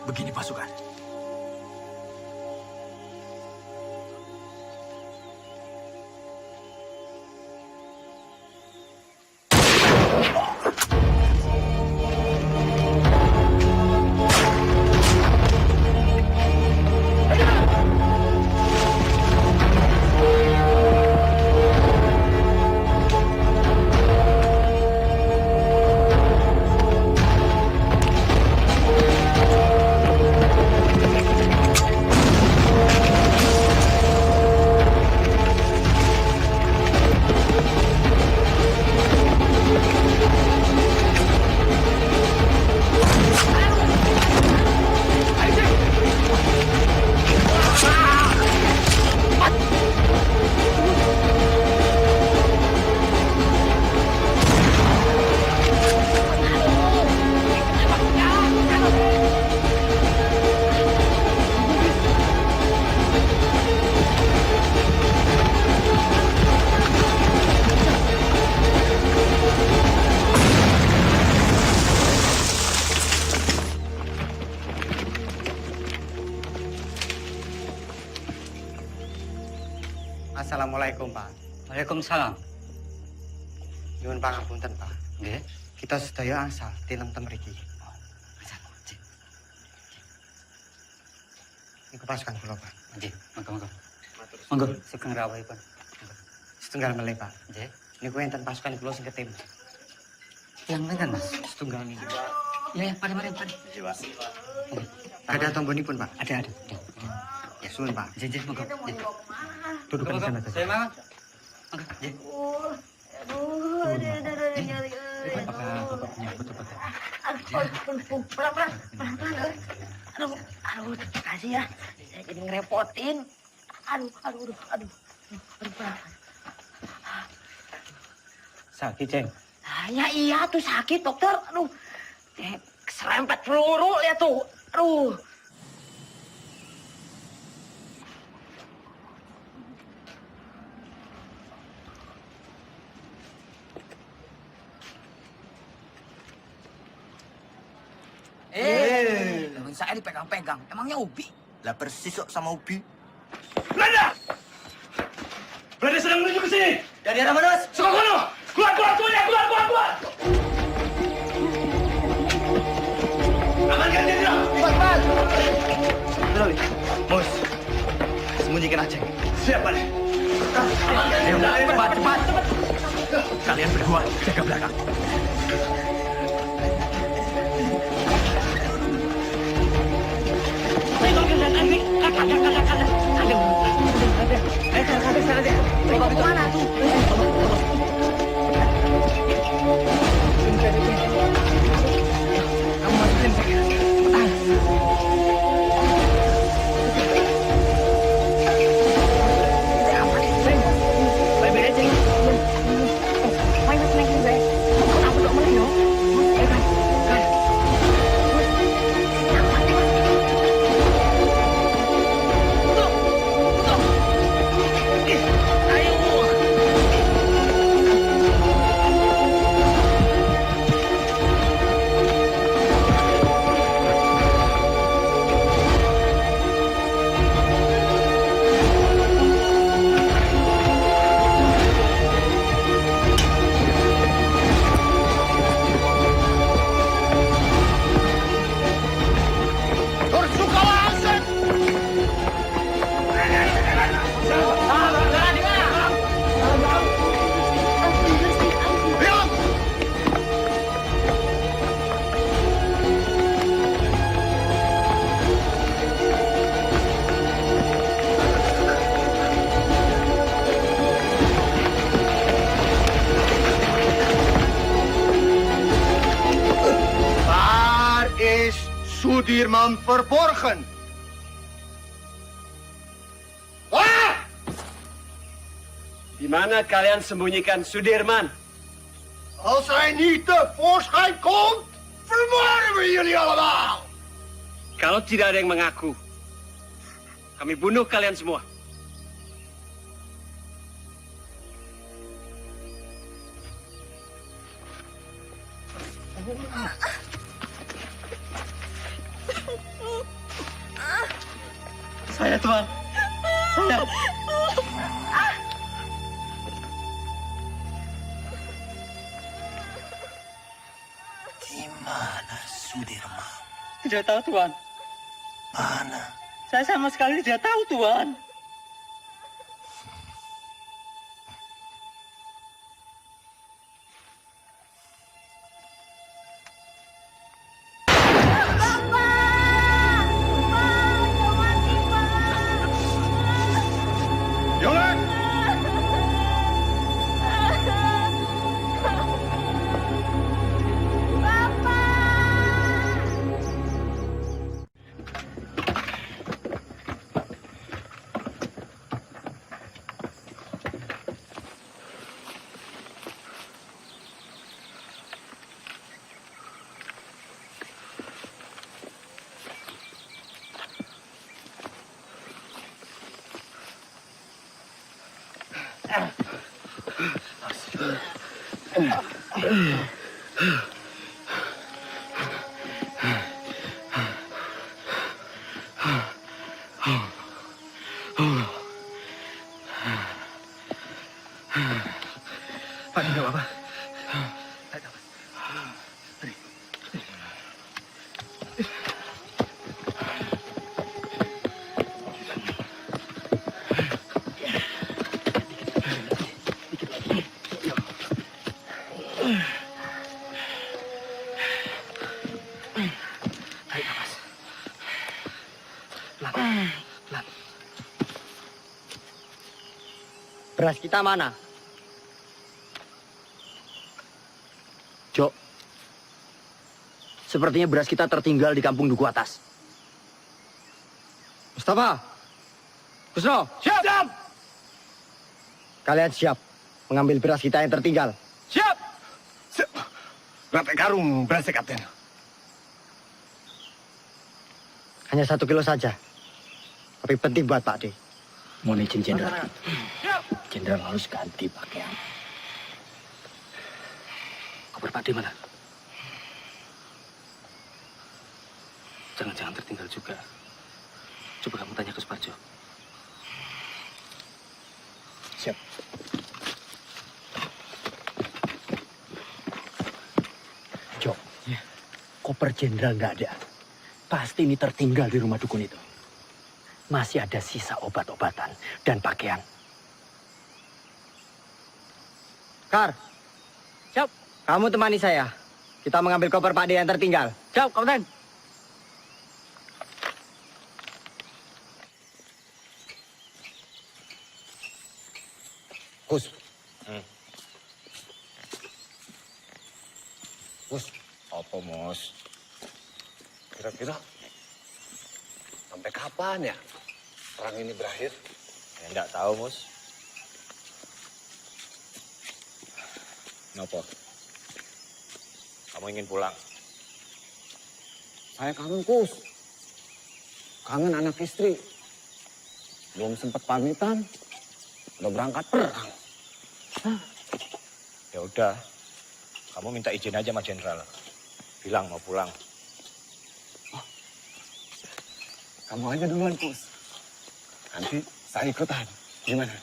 Begini pasukan.
Assalamualaikum, Pak. Waalaikumsalam. Nyuwun pangapunten, Pak. Nggih. Kita sedaya asal tintem mriki. Niku pasukan kula, Pak. Nggih, monggo. Monggo, sugeng rawuhipun. Setunggal melih, Pak. Nggih. Niku enten pasukan kula sing ketim. Yang pinten, Mas? Setunggal niku. Ya, mari. Iya, Pak. Ada tombonipun, Pak? Ada. Ya, suwun, Pak. Nggih, monggo. Duduk di sana. Saya mau. Monggo, nggih.
Aduh, kasih ya. Saya jadi ngerepotin. Aduh.
Sakit, Ceng.
Ya iya tuh sakit, dokter. Aduh. Serempet peluru lihat tuh. Aduh.
Temen saya dipegang-pegang. Emangnya Ubi? Lah persis kok sama Ubi.
Belanda! Belanda sedang menuju ke sini.
Dari arah mana, Mas?
Sekolah! Keluar semuanya! Keluar! Amankan jenderal!
Cepat!
Mus, sembunyikan aja.
Siap, Pak.
Cepat!
Kalian berdua jaga belakang.
Kemana tuh?
Kamu masukin saya. Cepetan.
Baik-baik aja. Main naik gue. Aku dok mulai yo.
Sudirman verborgen? Waar?
Di mana kalian sembunyikan Sudirman?
Als hij niet tevoorschijn komt, vermoorden we jullie allemaal.
Kalau tidak ada yang mengaku, kami bunuh kalian semua.
Saya, Tuan. Saya.
Di mana Sudirman?
Tidak tahu, Tuan.
Mana?
Saya sama sekali tidak tahu, Tuan.
Tarik nafas. Pelan. Pelan. Beras kita mana?
Jok, sepertinya beras kita tertinggal di kampung Duku Atas.
Mustafa, Kusno, siap! Kalian siap mengambil beras kita yang tertinggal?
Siap! Rantai karung berasnya, Kapten.
Hanya 1 kilo saja. Tapi penting buat Pak D.
Mohon izin, Jenderal. Jenderal harus ganti pakaian.
Koper Pak D mana? Jangan-jangan tertinggal juga. Coba kamu tanya ke Suparjo.
Siap. Jok, koper Jenderal nggak ada. Pasti ini tertinggal di rumah dukun itu. Masih ada sisa obat-obatan dan pakaian.
Kar, siap. Kamu temani saya. Kita mengambil koper Pak D yang tertinggal. Siap, Kapten.
Gus. Gus, apa Mus? Kira-kira sampai kapan ya perang ini berakhir?
Ya, enggak tahu, Mus. Kenapa? Kamu ingin pulang?
Saya kangen, Kus. Kangen anak istri. Belum sempat pamitan, udah berangkat perang.
Ya udah, kamu minta izin aja sama Jenderal. Bilang mau pulang.
Kamu aja duluan, Kus. Nanti saya ikutan. Gimana?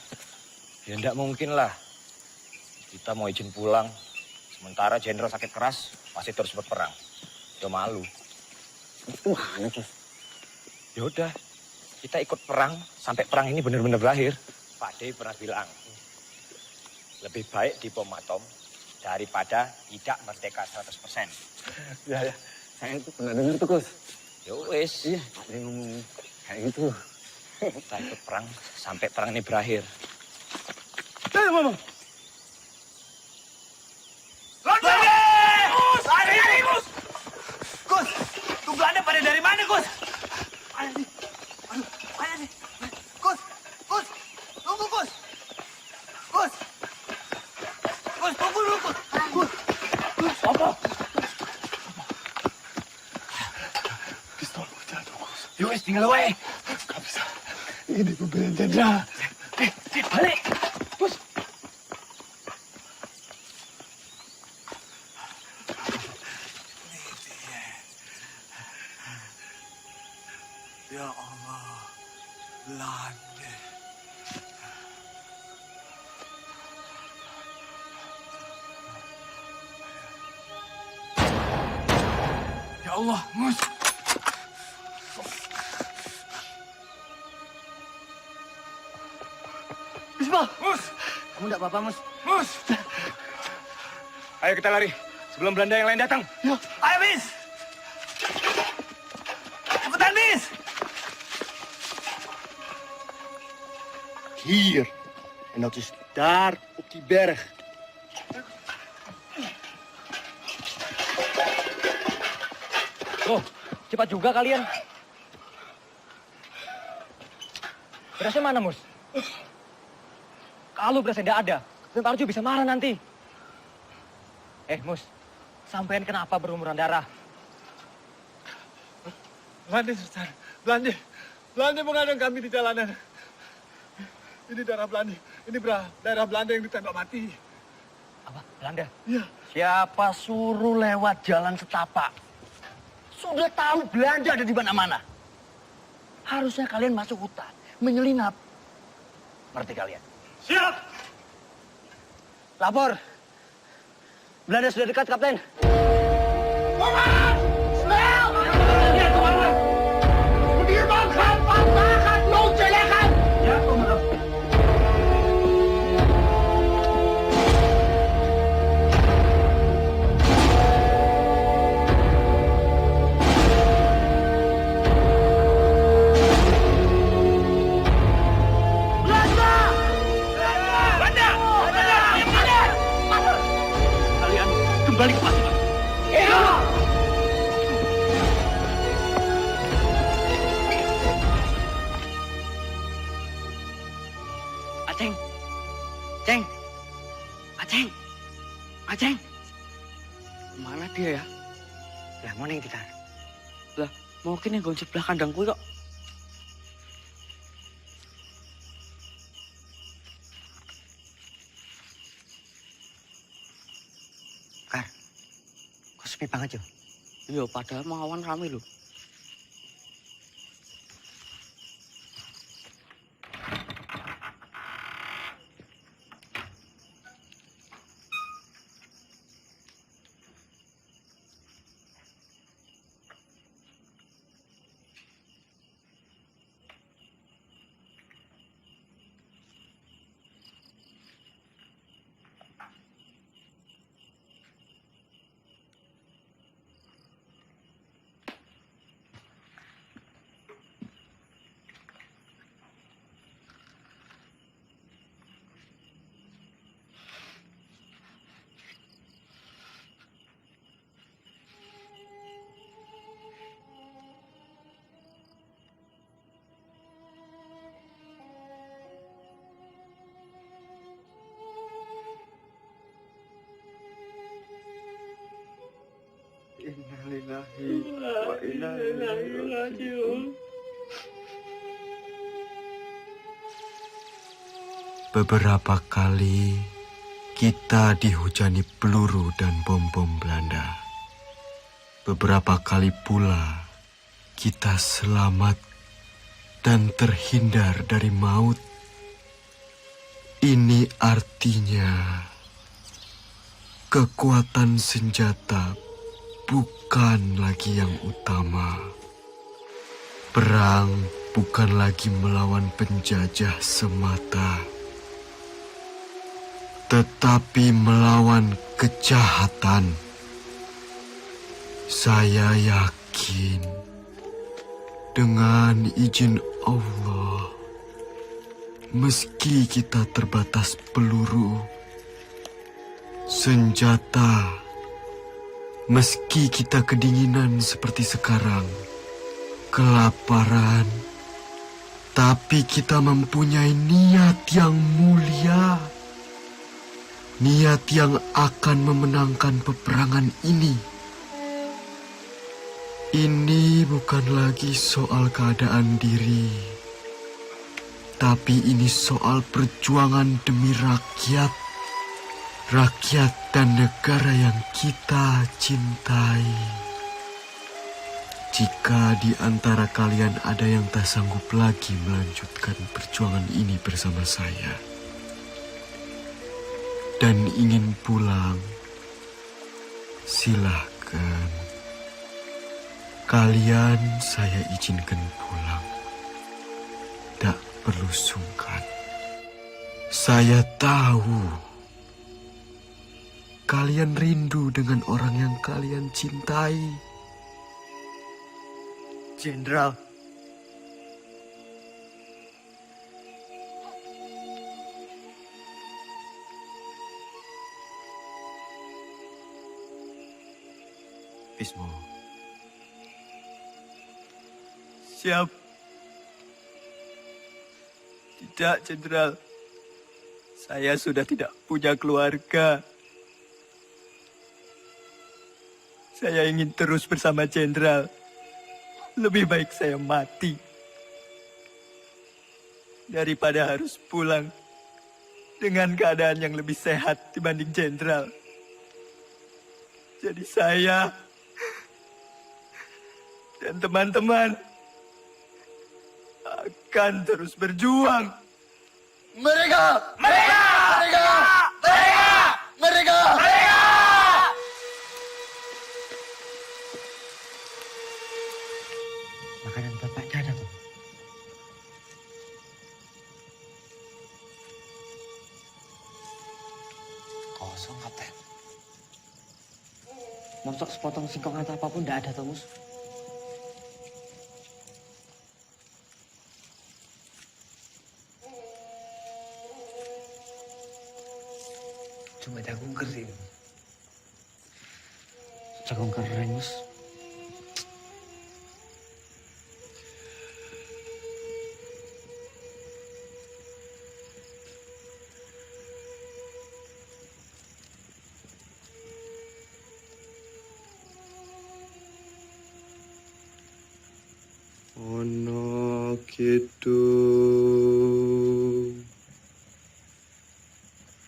Ya enggak mungkin lah. Kita mau izin pulang, sementara Jenderal sakit keras, masih terus berperang. Udah malu.
Gimana, Kus?
Ya udah, kita ikut perang sampai perang ini benar-benar berakhir. Pak D pernah bilang, lebih baik dibom atom daripada tidak merdeka 100%.
Ya, saya itu pernah dengar tuh, Kus.
Ya wis.
Iya, Pak D ngomong kayak gitu.
Kita ikut perang sampai perang ini berakhir.
Ayo, Mama.
Gus, tuh Belanda pada dari mana, Gus? Ayo nih, ayo nih. Gus, tunggu, Gus. Gus, tunggu dulu, Gus.
Apa? Pistol jatuh, Gus.
Yowes, tinggal wae.
Gak bisa. Ini pemberian Jenderal.
Balik. Gus. Ya Allah, Belanda. Ya Allah, Mus.
Bismillah.
Mus.
Kamu enggak apa-apa, Mus?
Mus.
Ayo kita lari sebelum Belanda yang lain datang. Ya.
Ayo, Bis. Cepetan, Bis.
Hier. En dat is daar op die berg.
Oh, cepat juga kalian. Berasnya mana, Mus? Kalau berasnya tidak ada, Tentara Parjo bisa marah nanti. Mus, sampean kenapa berumuran darah?
Belanda, Sultan. Belanda mengadang kami di jalanan. Ini daerah Belanda. Ini daerah Belanda yang ditembak mati.
Apa? Belanda?
Iya.
Siapa suruh lewat jalan setapak? Sudah tahu Belanda ada di mana-mana. Harusnya kalian masuk hutan, menyelinap. Ngerti kalian?
Siap.
Lapor. Belanda sudah dekat, Kapten.
kembali ke pasukan.
Iya!
Aceng. Ceng. Aceng. Aceng. Mana dia ya? Lah mana yang ditarik? Lah, mungkin yang gue sebelah kandangku kok. Kar, kok sepi banget yo? Iya, padahal mau awan rame loh. Innalillahi wa inna ilaihi raji'un.
Beberapa kali kita dihujani peluru dan bom-bom Belanda. Beberapa kali pula kita selamat dan terhindar dari maut. Ini artinya kekuatan senjata bukan lagi yang utama. Perang bukan lagi melawan penjajah semata, tetapi melawan kejahatan. Saya yakin dengan izin Allah, meski kita terbatas peluru, senjata, meski kita kedinginan seperti sekarang, kelaparan, tapi kita mempunyai niat yang mulia. Niat yang akan memenangkan peperangan ini. Ini bukan lagi soal keadaan diri, tapi ini soal perjuangan demi rakyat. Rakyat dan negara yang kita cintai. Jika di antara kalian ada yang tak sanggup lagi melanjutkan perjuangan ini bersama saya dan ingin pulang, silahkan. Kalian saya izinkan pulang. Tak perlu sungkan. Saya tahu kalian rindu dengan orang yang kalian cintai.
Jenderal.
Bismo.
Siap. Tidak, Jenderal. Saya sudah tidak punya keluarga. Saya ingin terus bersama Jenderal. Lebih baik saya mati daripada harus pulang dengan keadaan yang lebih sehat dibanding Jenderal. Jadi saya dan teman-teman akan terus berjuang. Mereka! Mereka! Mereka! Mereka! Mereka! Mereka!
Makanan bapaknya ada tuh. Kosong, Kapten. Mosok sepotong singkong atau apapun tidak ada, Tomus. Cuma aku ngerti. Jagung kering, Mas.
Ono gitu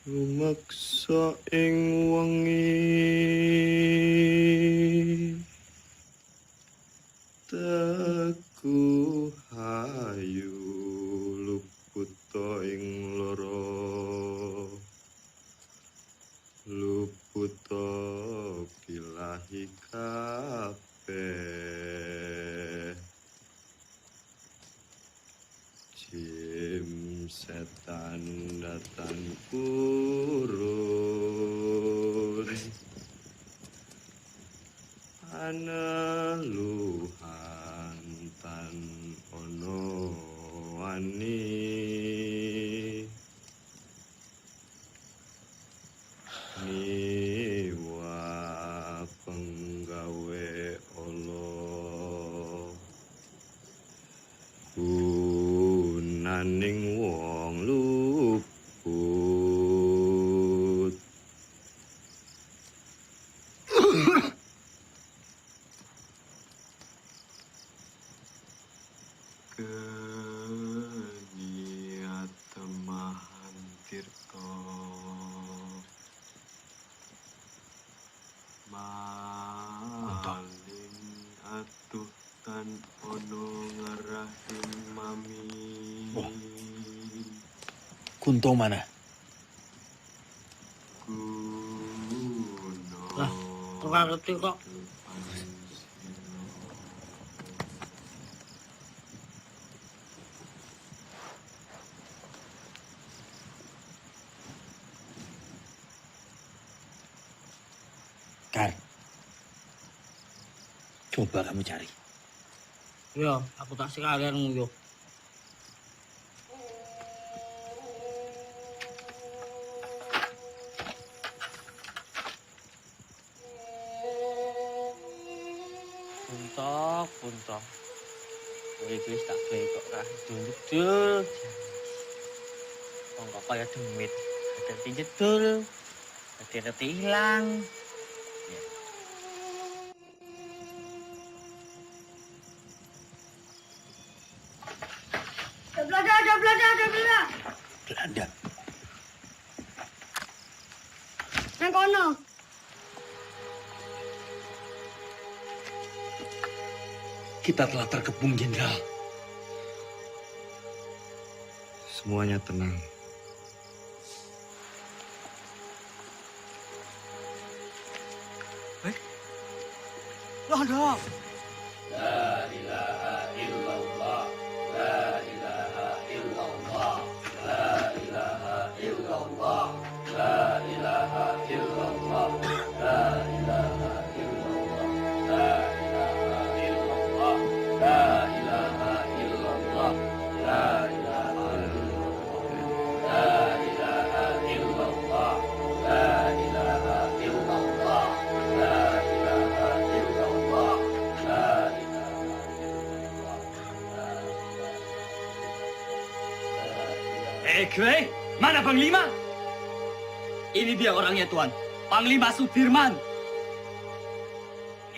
rumaksa ing wengi teku hayu luputa ing loro luputa pilahi kabeh Jim setan datang kurun Aneluhan tan ono wani niwa penggawe Allah naning wong luput keniat temahan tirta maling atuh tan ono ngarahing mami
Kunto mana?
Lah, ora ngerti kok.
Kar, coba kamu cari.
Ya, aku tak sekalian nguyuh. Puntok. Kowe iki wis tak gawe kok ra jedul. Wong kok kaya demit. Dadi jedul. Dadi ilang.
Belanda.
Belanda.
Nang kono.
Kita telah terkepung, Jenderal.
Semuanya tenang.
Belanda.
La ilaha illallah. La ilaha illallah. La ilaha illallah. La ilaha illallah. La ilaha illallah. La ilaha illallah. La ilaha illallah. La ilaha illallah. La ilaha illallah. La ilaha illallah. La ilaha illallah.
Kwe, mana Panglima? Ini dia orangnya, Tuan. Panglima Sudirman.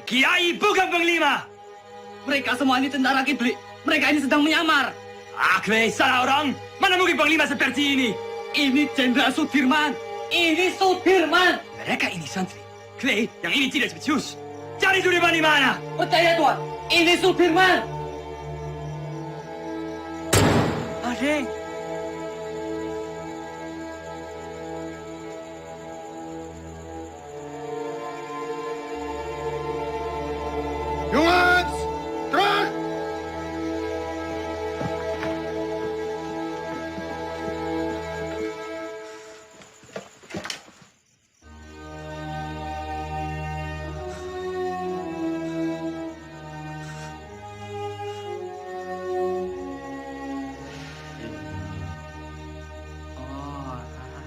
Kiai bukan Panglima. Mereka semua ini tentara kiblik. Mereka ini sedang menyamar. Kwe, salah orang. Mana mungkin Panglima seperti ini? Ini Jenderal Sudirman. Ini Sudirman. Mereka ini santri. Kwe, yang ini tidak spesius. Cari Sudirman di mana? Percaya, Tuan. Ini Sudirman. Adek.
Jongens, terug!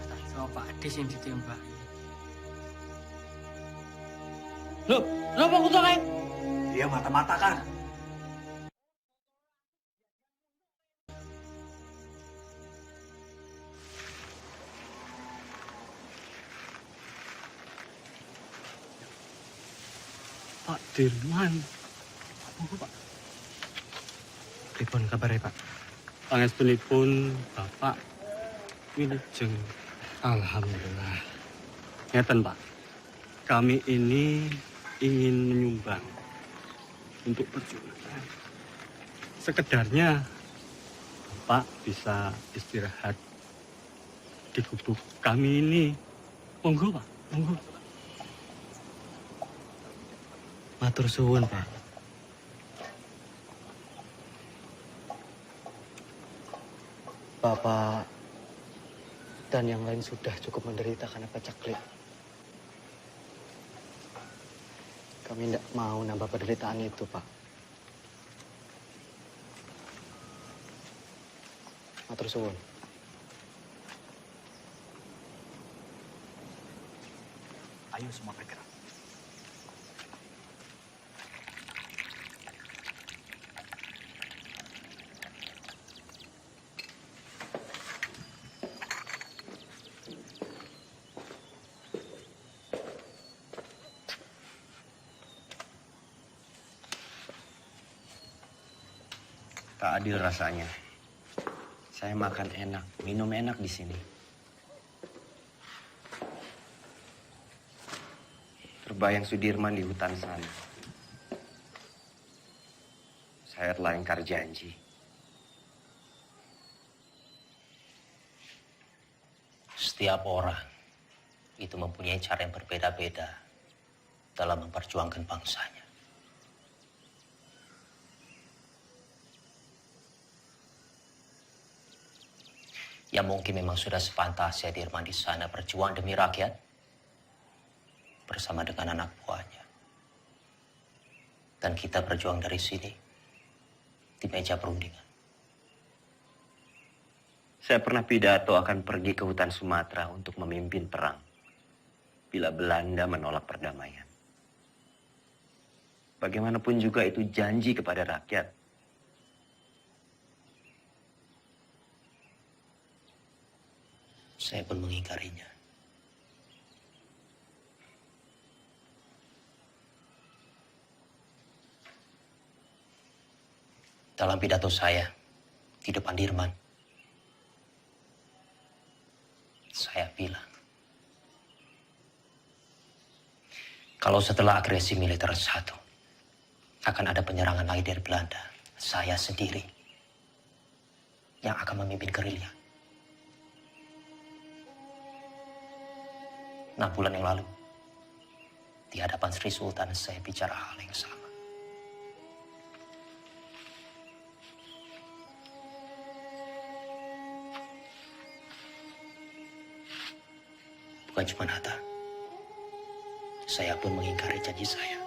Tak coba Ade sing ditembak. Loh, kenapa aku kayak?
Dia mata-mata kan?
Pak Dirman. Pak.
Pripun kabarnya, Pak?
Pangestunipun Bapak wilujeng. Alhamdulillah. Ngeten, Pak. Kami ini ingin menyumbang untuk perjuangan. Sekedarnya Bapak bisa istirahat di gubuk kami ini. Monggo, Pak. Monggo.
Matur suwun, Pak.
Bapak dan yang lain sudah cukup menderita karena pacaklik. Kami tidak mau nambah penderitaan itu, Pak. Matur suwun.
Ayo semua bergerak.
Tak adil rasanya. Saya makan enak, minum enak di sini. Terbayang Sudirman di hutan sana. Saya telah ingkar janji. Setiap orang itu mempunyai cara yang berbeda-beda dalam memperjuangkan bangsanya. Ya mungkin memang sudah sepantasnya Dirman di sana berjuang demi rakyat bersama dengan anak buahnya. Dan kita berjuang dari sini di meja perundingan. Saya pernah pidato akan pergi ke hutan Sumatera untuk memimpin perang bila Belanda menolak perdamaian. Bagaimanapun juga itu janji kepada rakyat. Saya pun mengingkarinya. Dalam pidato saya di depan Dirman, saya bilang, kalau setelah agresi militer satu, akan ada penyerangan lagi dari Belanda, saya sendiri yang akan memimpin gerilya. 6 bulan yang lalu, di hadapan Sri Sultan saya bicara hal yang sama. Bukan cuma Hatta, saya pun mengingkari janji saya.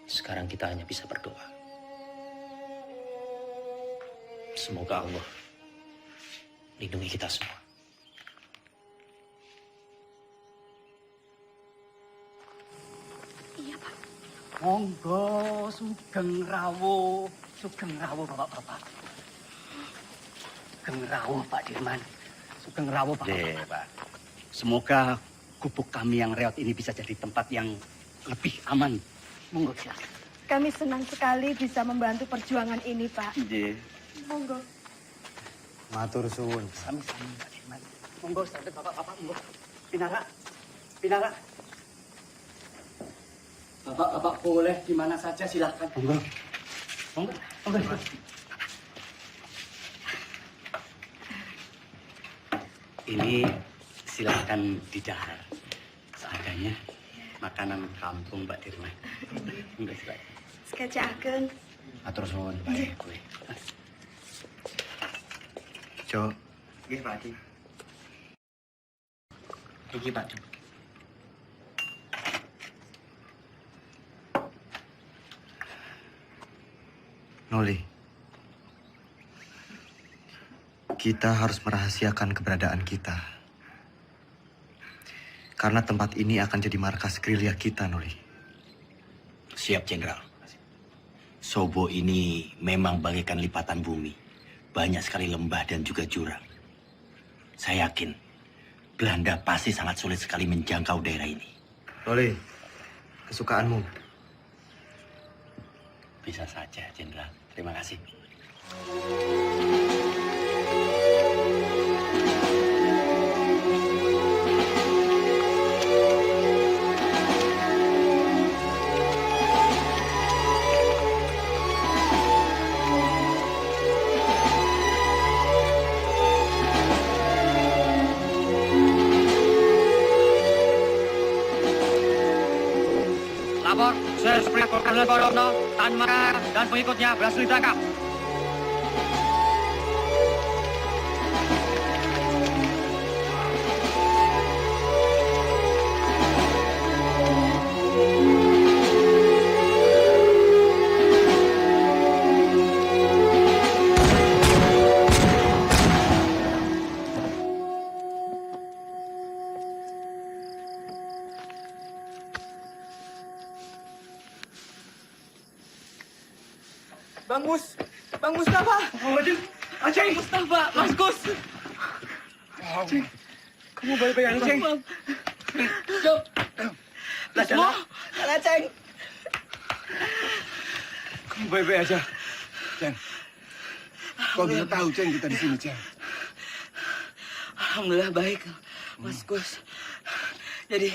Sekarang kita hanya bisa berdoa. Semoga Allah lindungi kita semua.
Iya, Pak.
Monggo, sugeng rawuh Bapak-bapak. Sugeng rawuh Pak Dirman. Sugeng rawuh Bapak-bapak. Semoga gubuk kami yang reot ini bisa jadi tempat yang lebih aman. Monggo silakan.
Kami senang sekali bisa membantu perjuangan ini, Pak.
Nggih.
Monggo.
Matur suwun.
Sami-sami Pak Dirman. Monggo sadar Bapak-bapak, monggo. Pinara. Pinara. Bapak-bapak boleh di mana saja silakan. Monggo. Monggo. Monggo. Ini silakan didahar. Seadanya makanan kampung Pak Dirman. Monggo silakan.
Sekejapkan.
Atur suwun baik kowe.
Jo,
Nggih, Pak Haji.
iki Pak Jo. Noli, kita harus merahasiakan keberadaan kita
Karena tempat ini akan jadi markas gerilya kita, Noli.
Siap, Jenderal. Sobo ini memang bagaikan lipatan bumi. Banyak sekali lembah dan juga jurang. Saya yakin Belanda pasti sangat sulit sekali menjangkau daerah ini.
Noli, kesukaanmu.
Bisa saja, Jenderal. Terima kasih.
Lapor, Sespri Kolonel Korono, Tan Makar, dan pengikutnya berhasil ditangkap.
Bang Mustafa. Aceng. Mustafa, Mas Gus.
Aceng, kamu baik-baik aja, Aceng?
Semua, Aceng.
Kamu baik-baik aja, Ceng. Kau bisa tahu, Ceng, kita di sini, Ceng.
Alhamdulillah baik, Mas Gus. Jadi,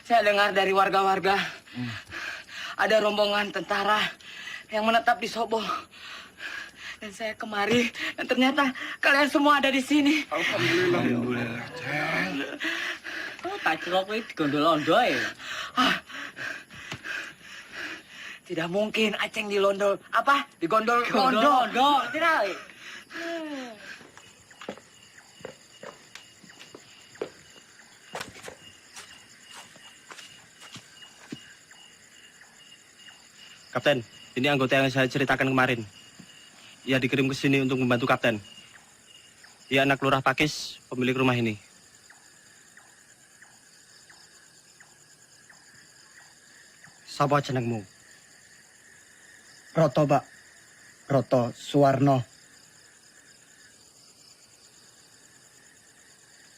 saya dengar dari warga-warga, ada rombongan tentara yang menetap di Sobo. Dan saya kemari, dan ternyata kalian semua ada di sini.
Alhamdulillah. Alhamdulillah, Ceng.
Oh, tak kira kowe digondol-ondo ya. Tidak mungkin Aceng dilondol. Apa? Digondol-ondo. Tidak.
Kapten, ini anggota yang saya ceritakan kemarin. Ia dikirim ke sini untuk membantu Kapten. Ia anak Lurah Pakis, pemilik rumah ini.
Sapa jenengmu? Roto, Pak. Roto Suwarno.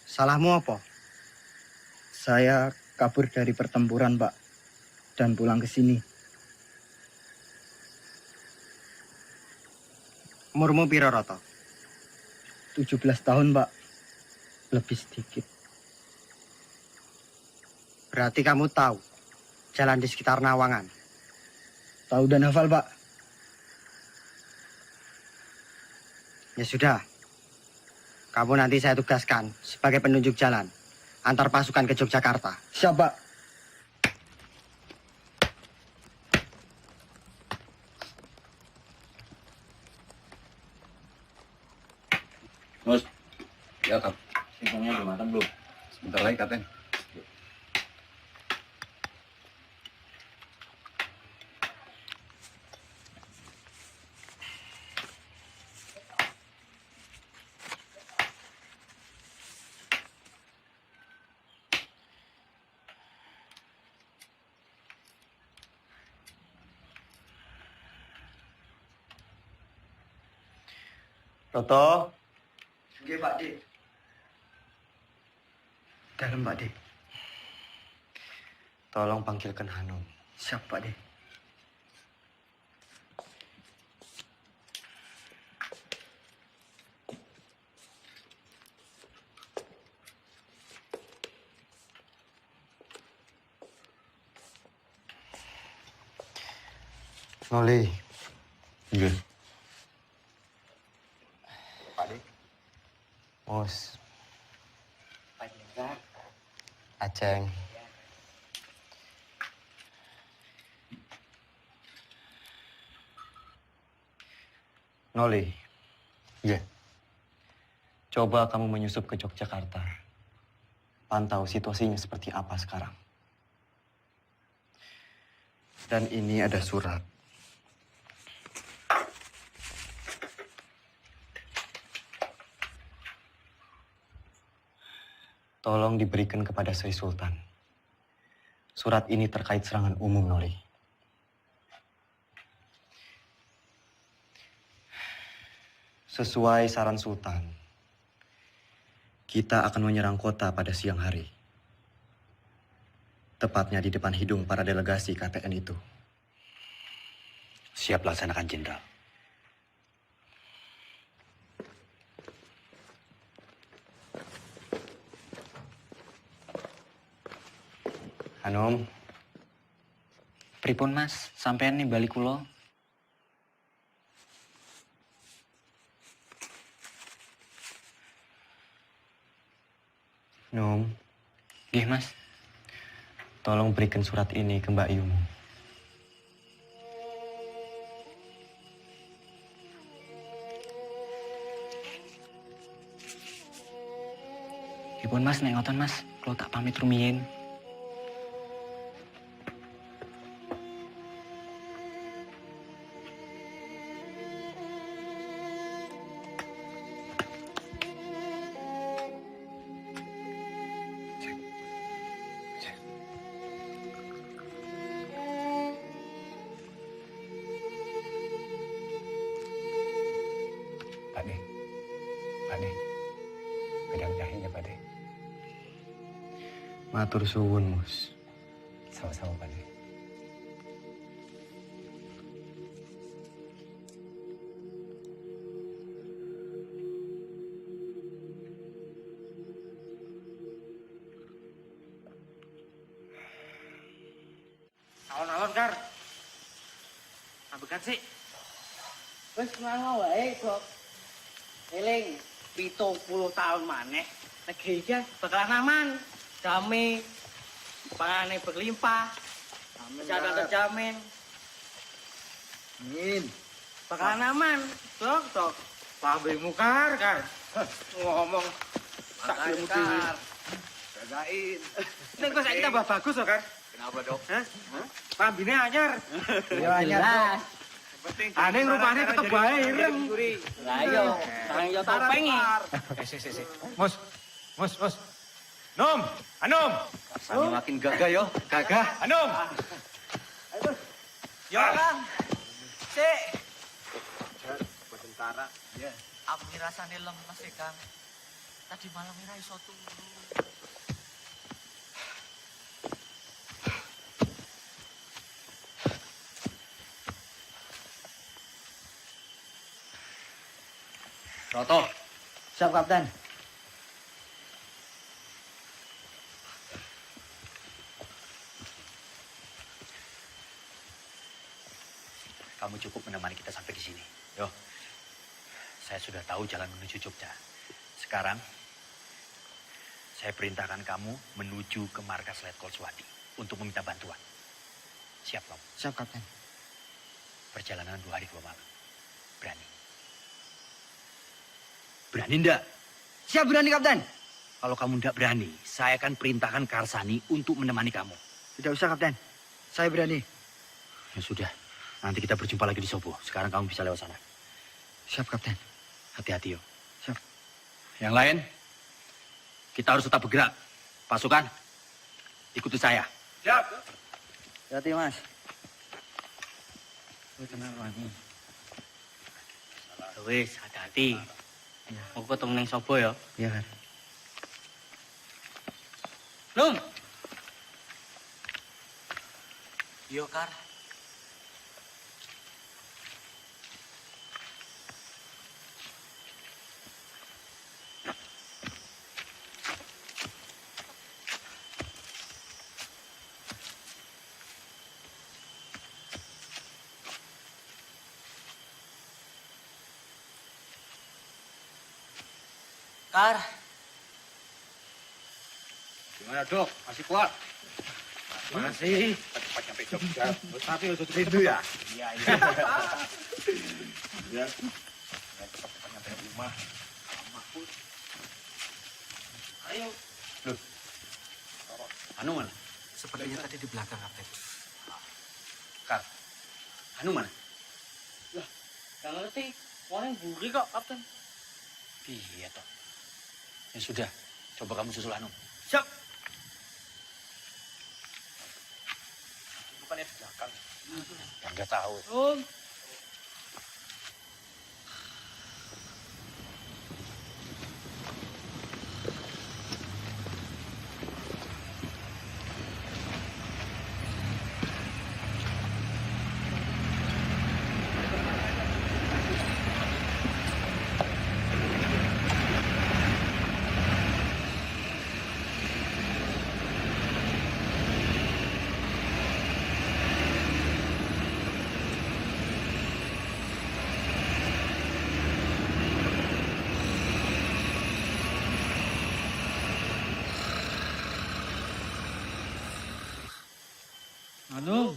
Salahmu apa? Saya kabur dari pertempuran, Pak. Dan pulang ke sini. Umurmu piro, Roto? 17 tahun, Pak. Lebih sedikit. Berarti kamu tahu jalan di sekitar Nawangan? Tahu dan hafal, Pak. Ya sudah. Kamu nanti saya tugaskan sebagai penunjuk jalan antar pasukan ke Yogyakarta. Siap, Pak.
Mas, ya Kap. Singkongnya udah matang belum? Sebentar lagi, Kapten.
Roto. Oke, Pak D. Dalam, Pak D. Tolong panggilkan Hanum. Siap, Pak D. Noli.
Iya.
Mus,
Pak Jenderal.
Aceng. Noli.
Iya.
Coba kamu menyusup ke Yogyakarta. Pantau situasinya seperti apa sekarang. Dan ini ada surat. Tolong diberikan kepada Sri Sultan. Surat ini terkait serangan umum, Noli. Sesuai saran Sultan, kita akan menyerang kota pada siang hari. Tepatnya di depan hidung para delegasi KTN itu.
Siap laksanakan, Jenderal.
Hanom.
Pripun Mas, sampean nih balik kula.
Nom.
Nggih, Mas.
Tolong berikan surat ini ke Mbak Yumu.
Pripun Mas, nek ngoten Mas, kula tak pamit rumiyin.
Pak De. Pedang jahitnya, Pak De.
Matur suwun, Mus.
Sama-sama, Pak De.
Alon-alon, Kar. Ambekan sih. Wes kenal wae, Blok. Eling 70 tahun maneh. Negeri iki bakalan aman, damai, pangane berlimpah, kesehatan terjamin. Amin. Bakalan aman, Dok. Pambemu Kar. Ngomong tak ilmu dhewe. Jagain. Nek kok saiki tambah bagus kok, Kar. Kenapa, Dok? Hah? Pambine anyar.
Iya, anyar.
Aneh rupanya tetep bae ireng.
Lah iya, sareng yo topeng iki.
Mus. Nom, Anom.
Rasanya makin gagah yo, gagah.
Anom.
Ya, Kang. Sik.
Buat tentara.
Ya. Aku ngerasane lemes ya, Kang. Tadi malam ora iso turu.
Roto.
Siap, Kapten.
Kamu cukup menemani kita sampai di sini. Yo, saya sudah tahu jalan menuju Jogja. Sekarang, saya perintahkan kamu menuju ke markas Letkol Suwadi untuk meminta bantuan. Siap, kamu?
Siap, Kapten.
Perjalanan 2 hari 2 malam. Berani? Berani ndak?
Siap, berani, Kapten.
Kalau kamu ndak berani, saya akan perintahkan Karsani untuk menemani kamu.
Tidak usah, Kapten. Saya berani.
Ya sudah, nanti kita berjumpa lagi di Sobo. Sekarang kamu bisa lewat sana.
Siap, Kapten.
Hati-hati, yo.
Siap.
Yang lain, kita harus tetap bergerak. Pasukan, ikuti saya.
Siap.
Hati, Mas. Tenang, Wani.
Wis, hati-hati. Mau ketemu neng Sobo ya?
Iya, Kar.
Num.
Yo, Kar. Kar.
Gimana, Dok? Masih kuat?
Masih.
Cepat sampai Jogja. Tapi udah rindu ya? Iya. Ya. Cepat nyampe rumah. Mahfud. Ayo.
Loh. Anu mana?
Sepertinya tadi di belakang, Kapten.
Kar. Anu mana?
Lah, gak ngerti. Orang buri kok, Kapten.
Iya toh. Ya sudah, Coba kamu susul Hanum.
Siap.
Bukannya di belakang. Nggak tahu.
Hanum.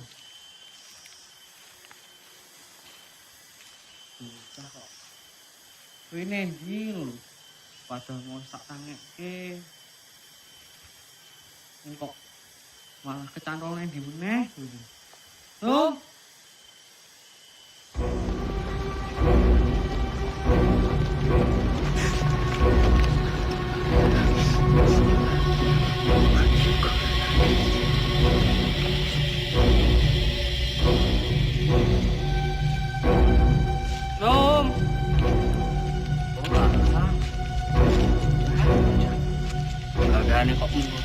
Bocah kok. Kuwi nendi lho. Padahal mau sak tangekke. Kok malah kecantol nendi meneh. Tuh.
Rom. Agaknya kok tunggu.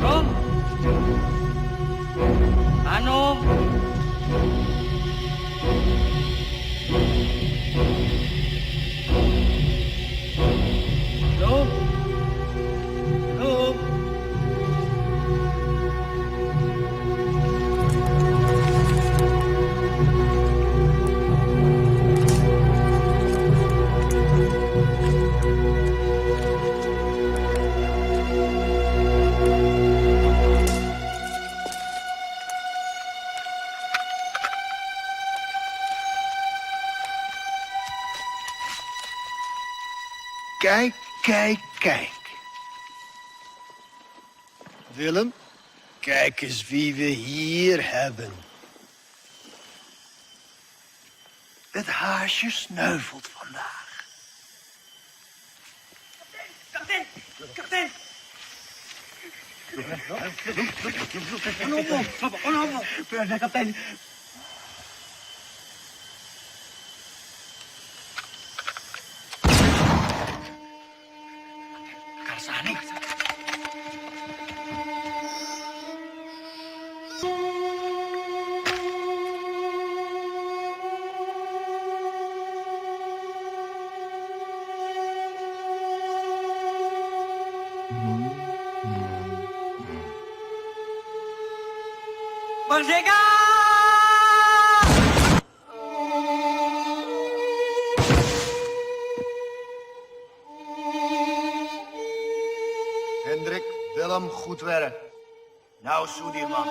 Rom. Hanum. Rom. Rom.
Kijk, kijk, kijk. Willem, kijk eens wie we hier hebben. Het haasje sneuvelt vandaag.
Kapten! Kapten!
Ano?
Berada, Kapten. Karsane.
Merdeka!
Hendrik, Willem, goed werk. Nou, Soedirman.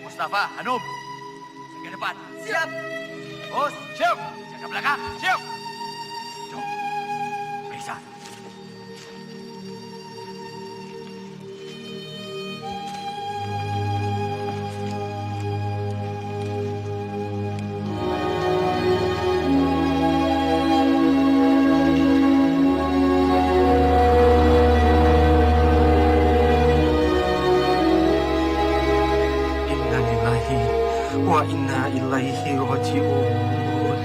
Mustafa, Hanum. Jaga depan. Siap. Bos, siap. Jaga belakang. Siap. Jom. Periksa.
Inna lillahi wa inna ilaihi raji'un.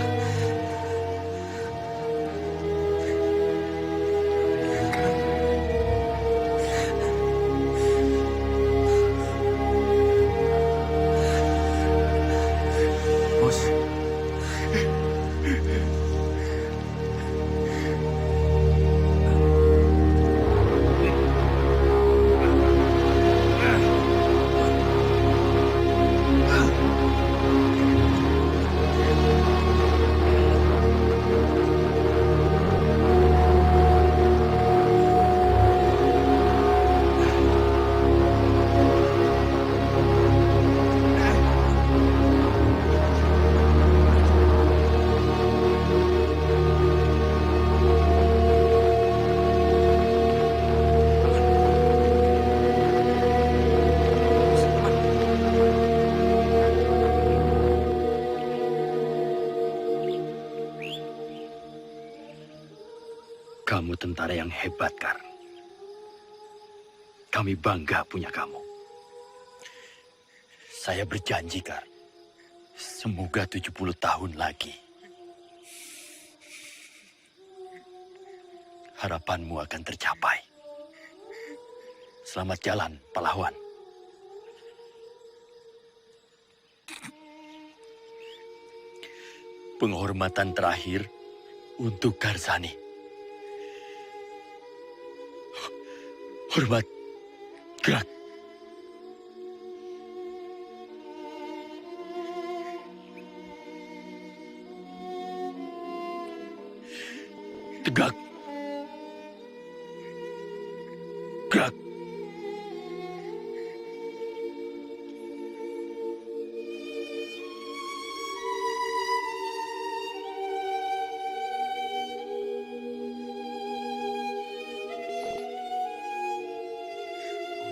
Kamu tentara yang hebat, Kar. Kami bangga punya kamu. Saya berjanji, Kar. Semoga 70 tahun lagi. Harapanmu akan tercapai. Selamat jalan, pahlawan. Penghormatan terakhir untuk Garzani. Hormat, gerak. Tegak. Gerak.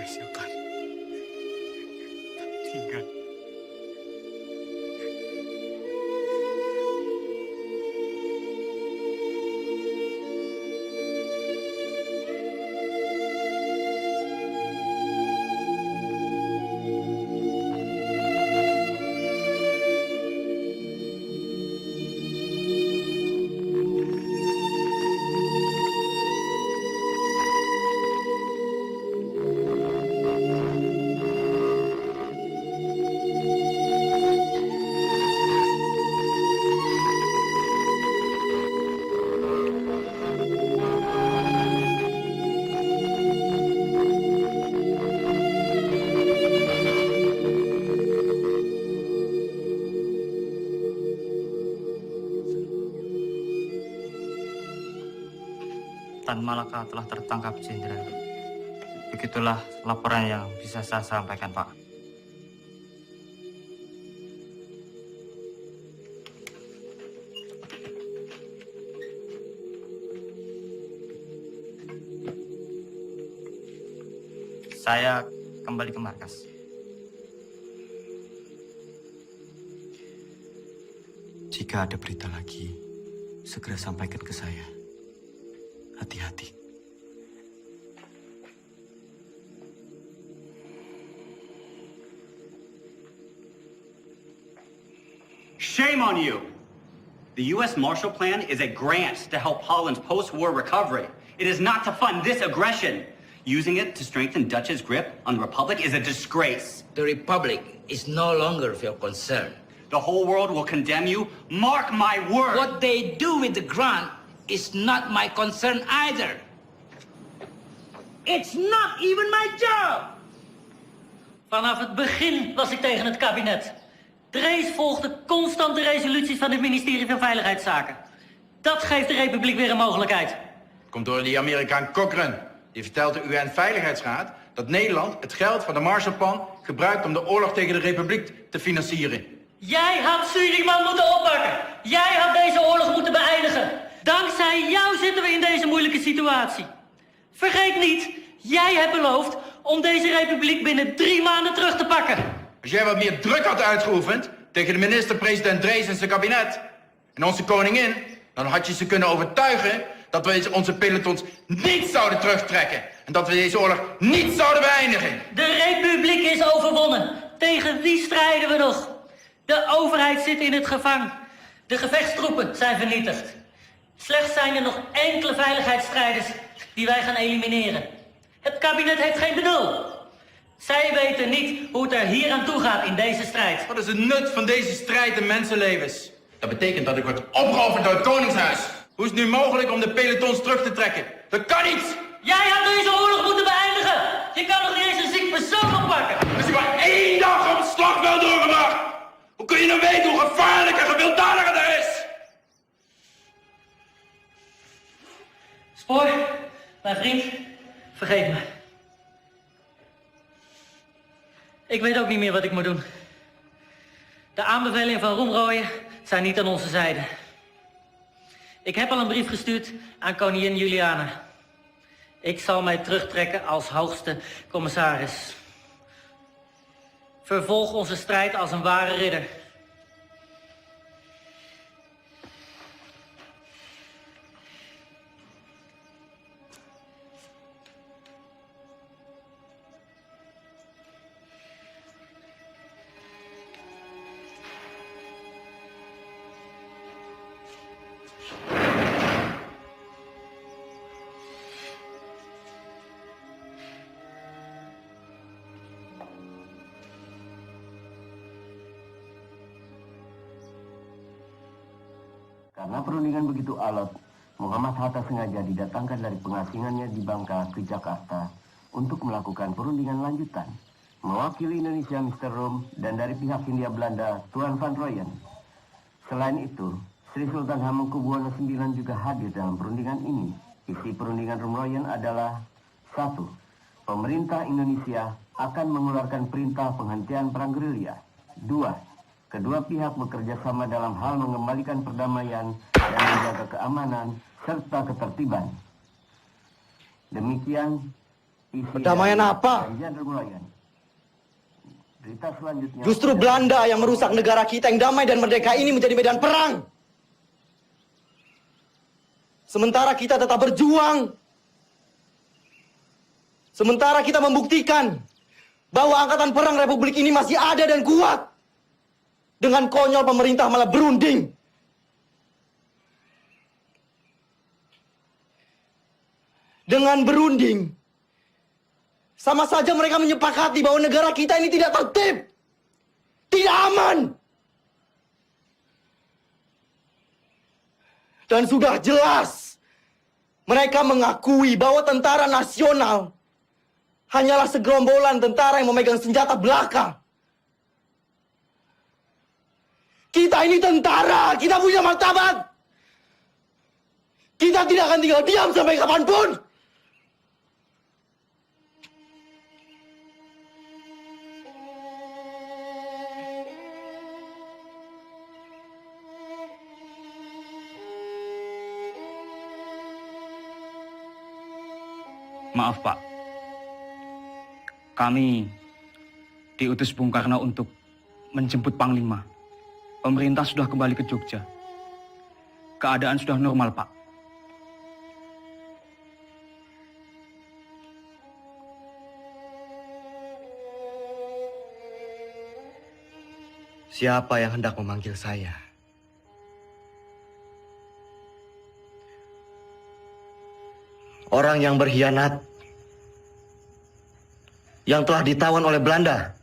Silakan. Tinggal.
Tan Malaka telah tertangkap, Jenderal. Begitulah laporan yang bisa saya sampaikan, Pak. Saya kembali ke markas.
Jika ada berita lagi, segera sampaikan ke saya. Hati-hati.
Shame on you! The U.S. Marshall Plan is a grant to help Holland's post-war recovery. It is not to fund this aggression. Using it to strengthen Dutch's grip on the Republic is a disgrace.
The Republic is no longer of your concern.
The whole world will condemn you. Mark my word!
What they do with the grant is not my concern either. It's not even my job!
Vanaf het begin was ik tegen het kabinet. Drees volgde constant de resoluties van het ministerie van Veiligheidszaken. Dat geeft de Republiek weer een mogelijkheid.
Komt door die Amerikaan Cochrane. Die vertelt de UN-veiligheidsraad dat Nederland het geld van de Marshallplan gebruikt om de oorlog tegen de Republiek te financieren.
Jij had Suleiman moeten oppakken. Jij had deze oorlog moeten beëindigen. Dankzij jou zitten we in deze moeilijke situatie. Vergeet niet, jij hebt beloofd om deze republiek binnen 3 maanden terug te pakken.
Als jij wat meer druk had uitgeoefend tegen de minister-president Drees en zijn kabinet en onze koningin, dan had je ze kunnen overtuigen dat we onze pelotons niet zouden terugtrekken en dat we deze oorlog niet zouden beëindigen.
De republiek is overwonnen. Tegen wie strijden we nog? De overheid zit in het gevang. De gevechtstroepen zijn vernietigd. Slechts zijn er nog enkele veiligheidsstrijders die wij gaan elimineren. Het kabinet heeft geen benul. Zij weten niet hoe het er hier aan toe gaat in deze strijd.
Wat is het nut van deze strijd in mensenlevens? Dat betekent dat ik word opgeofferd door het Koningshuis. Hoe is het nu mogelijk om de pelotons terug te trekken? Dat kan niet!
Jij had deze oorlog moeten beëindigen! Je kan nog niet eens een ziek persoon oppakken!
Als je maar 1 dag op het slagveld doorgebracht! Hoe kun je nou weten hoe gevaarlijk en gewelddadig het er is?
Spoor, mijn vriend, vergeet me. Ik weet ook niet meer wat ik moet doen. De aanbevelingen van Roemrooyen zijn niet aan onze zijde. Ik heb al een brief gestuurd aan koningin Juliana. Ik zal mij terugtrekken als hoogste commissaris. Vervolg onze strijd als een ware ridder.
Karena perundingan begitu alot, Muhammad Hatta sengaja didatangkan dari pengasingannya di Bangka ke Jakarta untuk melakukan perundingan lanjutan. Mewakili Indonesia Mr. Rom dan dari pihak Hindia Belanda Tuan Van Rooyen. Selain itu, Sri Sultan Hamengkubuwono IX juga hadir dalam perundingan ini. Isi perundingan Rom Rooyen adalah 1. Pemerintah Indonesia akan mengeluarkan perintah penghentian perang gerilya. 2. Kedua pihak bekerja sama dalam hal mengembalikan perdamaian dan menjaga keamanan serta ketertiban. Demikian isi
Perdamaian apa?
perjanjian Rom Rooyen. Berita selanjutnya.
Justru Belanda yang merusak negara kita yang damai dan merdeka ini menjadi medan perang. Sementara kita tetap berjuang. Sementara kita membuktikan bahwa angkatan perang Republik ini masih ada dan kuat. Dengan konyol pemerintah malah berunding. Dengan berunding, sama saja mereka menyepakati bahwa negara kita ini tidak tertib, tidak aman. Dan sudah jelas, mereka mengakui bahwa tentara nasional hanyalah segerombolan tentara yang memegang senjata belaka. Kita ini tentara, kita punya martabat. Kita tidak akan tinggal diam sampai kapanpun.
Maaf, Pak. Kami diutus Bung Karno untuk menjemput Panglima. Pemerintah sudah kembali ke Jogja. Keadaan sudah normal, Pak.
Siapa yang hendak memanggil saya? Orang yang berkhianat, yang telah ditawan oleh Belanda,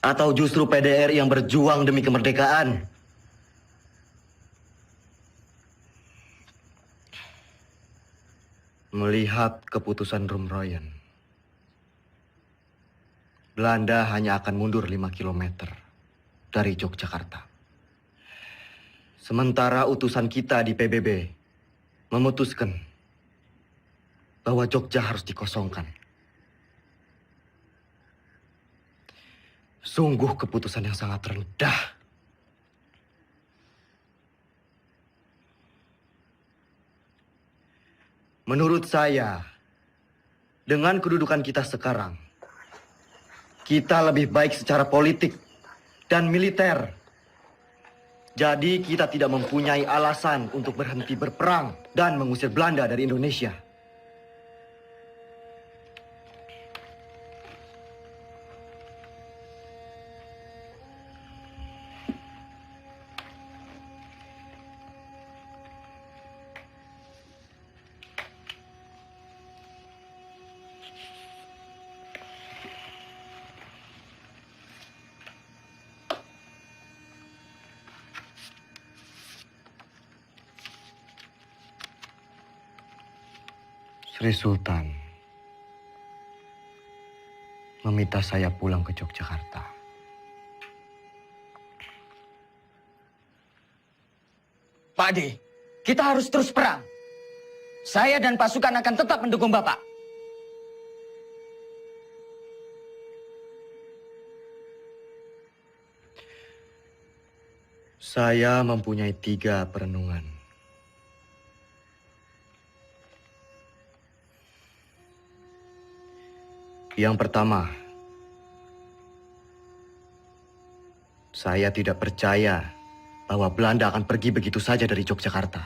atau justru PDR yang berjuang demi kemerdekaan? Melihat keputusan Rom Rooyen, Belanda hanya akan mundur 5 km dari Yogyakarta. Sementara utusan kita di PBB memutuskan bahwa Jogja harus dikosongkan. Sungguh keputusan yang sangat rendah. Menurut saya, dengan kedudukan kita sekarang, kita lebih baik secara politik dan militer. Jadi kita tidak mempunyai alasan untuk berhenti berperang dan mengusir Belanda dari Indonesia. Sri Sultan meminta saya pulang ke Yogyakarta.
Pak De, kita harus terus perang. Saya dan pasukan akan tetap mendukung Bapak.
Saya mempunyai 3 perenungan. Yang pertama, saya tidak percaya bahwa Belanda akan pergi begitu saja dari Yogyakarta.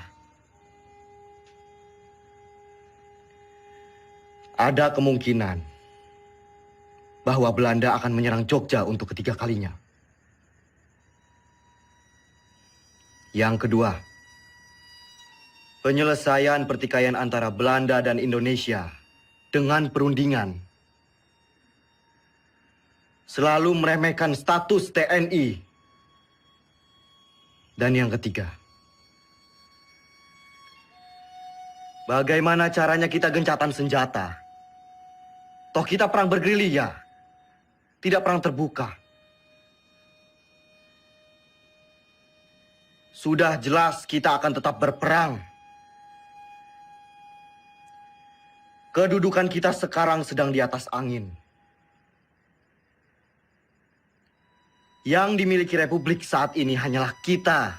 Ada kemungkinan bahwa Belanda akan menyerang Jogja untuk ketiga kalinya. Yang kedua, penyelesaian pertikaian antara Belanda dan Indonesia dengan perundingan selalu meremehkan status TNI Dan yang ketiga, bagaimana caranya kita gencatan senjata? Toh kita perang bergerilya, tidak perang terbuka. Sudah jelas kita akan tetap berperang. Kedudukan kita sekarang sedang di atas angin. Yang dimiliki Republik saat ini hanyalah kita,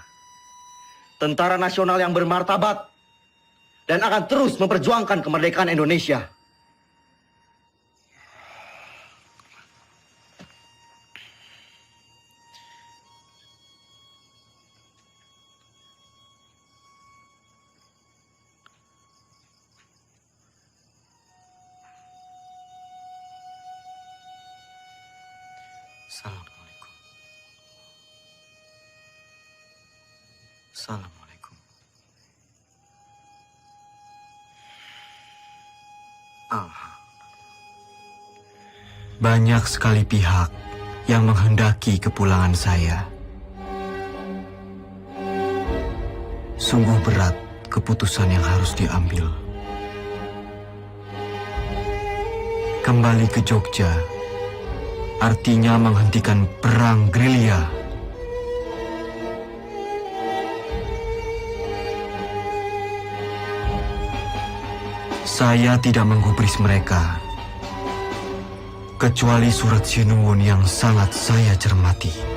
tentara nasional yang bermartabat dan akan terus memperjuangkan kemerdekaan Indonesia. Assalamualaikum. Assalamualaikum.
Banyak sekali pihak yang menghendaki kepulangan saya. Sungguh berat keputusan yang harus diambil. Kembali ke Jogja artinya menghentikan perang gerilya. Saya tidak menggubris mereka, kecuali surat Sinuwun yang sangat saya cermati.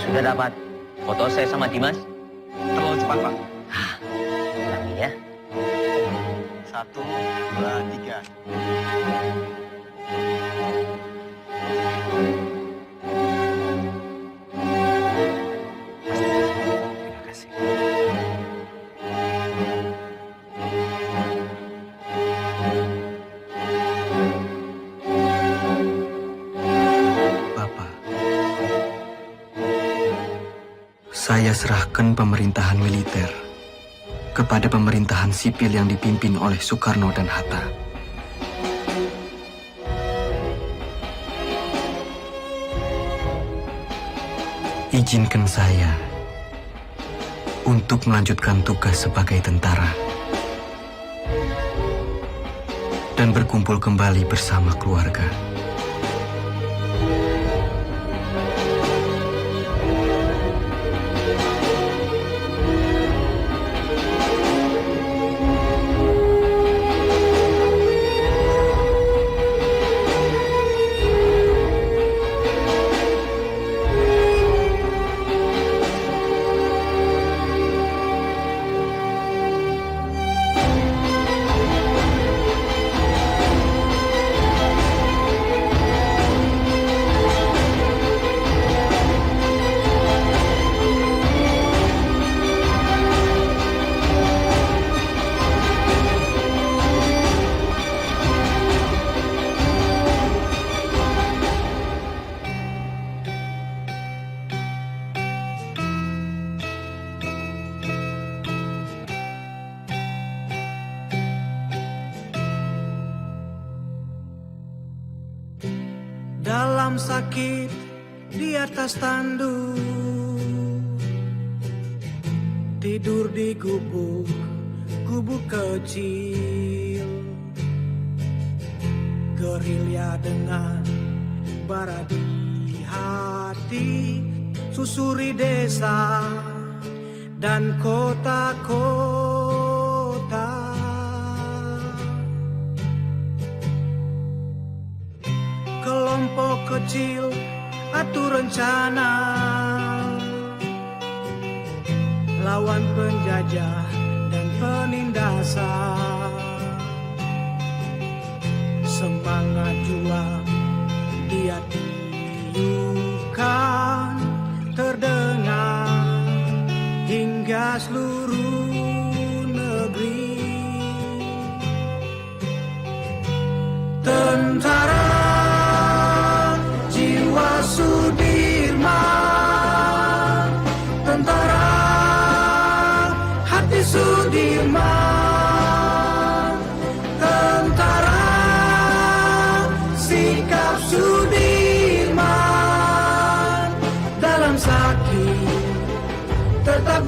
Sudah dapat foto saya sama Dimas?
Terlalu cepat, Pak.
Ulangi ya.
1, 2, 3.
Terima kasih.
Saya serahkan pemerintahan militer kepada pemerintahan sipil yang dipimpin oleh Soekarno dan Hatta. Izinkan saya untuk melanjutkan tugas sebagai tentara dan berkumpul kembali bersama keluarga.
Dalam sakit di atas tanduk, tidur di gubuk kecil, gerilya dengan bara di hati, susuri desa dan kota-kota. Kelompok kecil atur rencana lawan penjajah dan penindasan. Semangat juang dia tiupkan terdengar hingga seluruh negeri. Tentara jiwa Sudirman, tentara hati Sudirman, tentara sikap Sudirman, dalam sakit tetap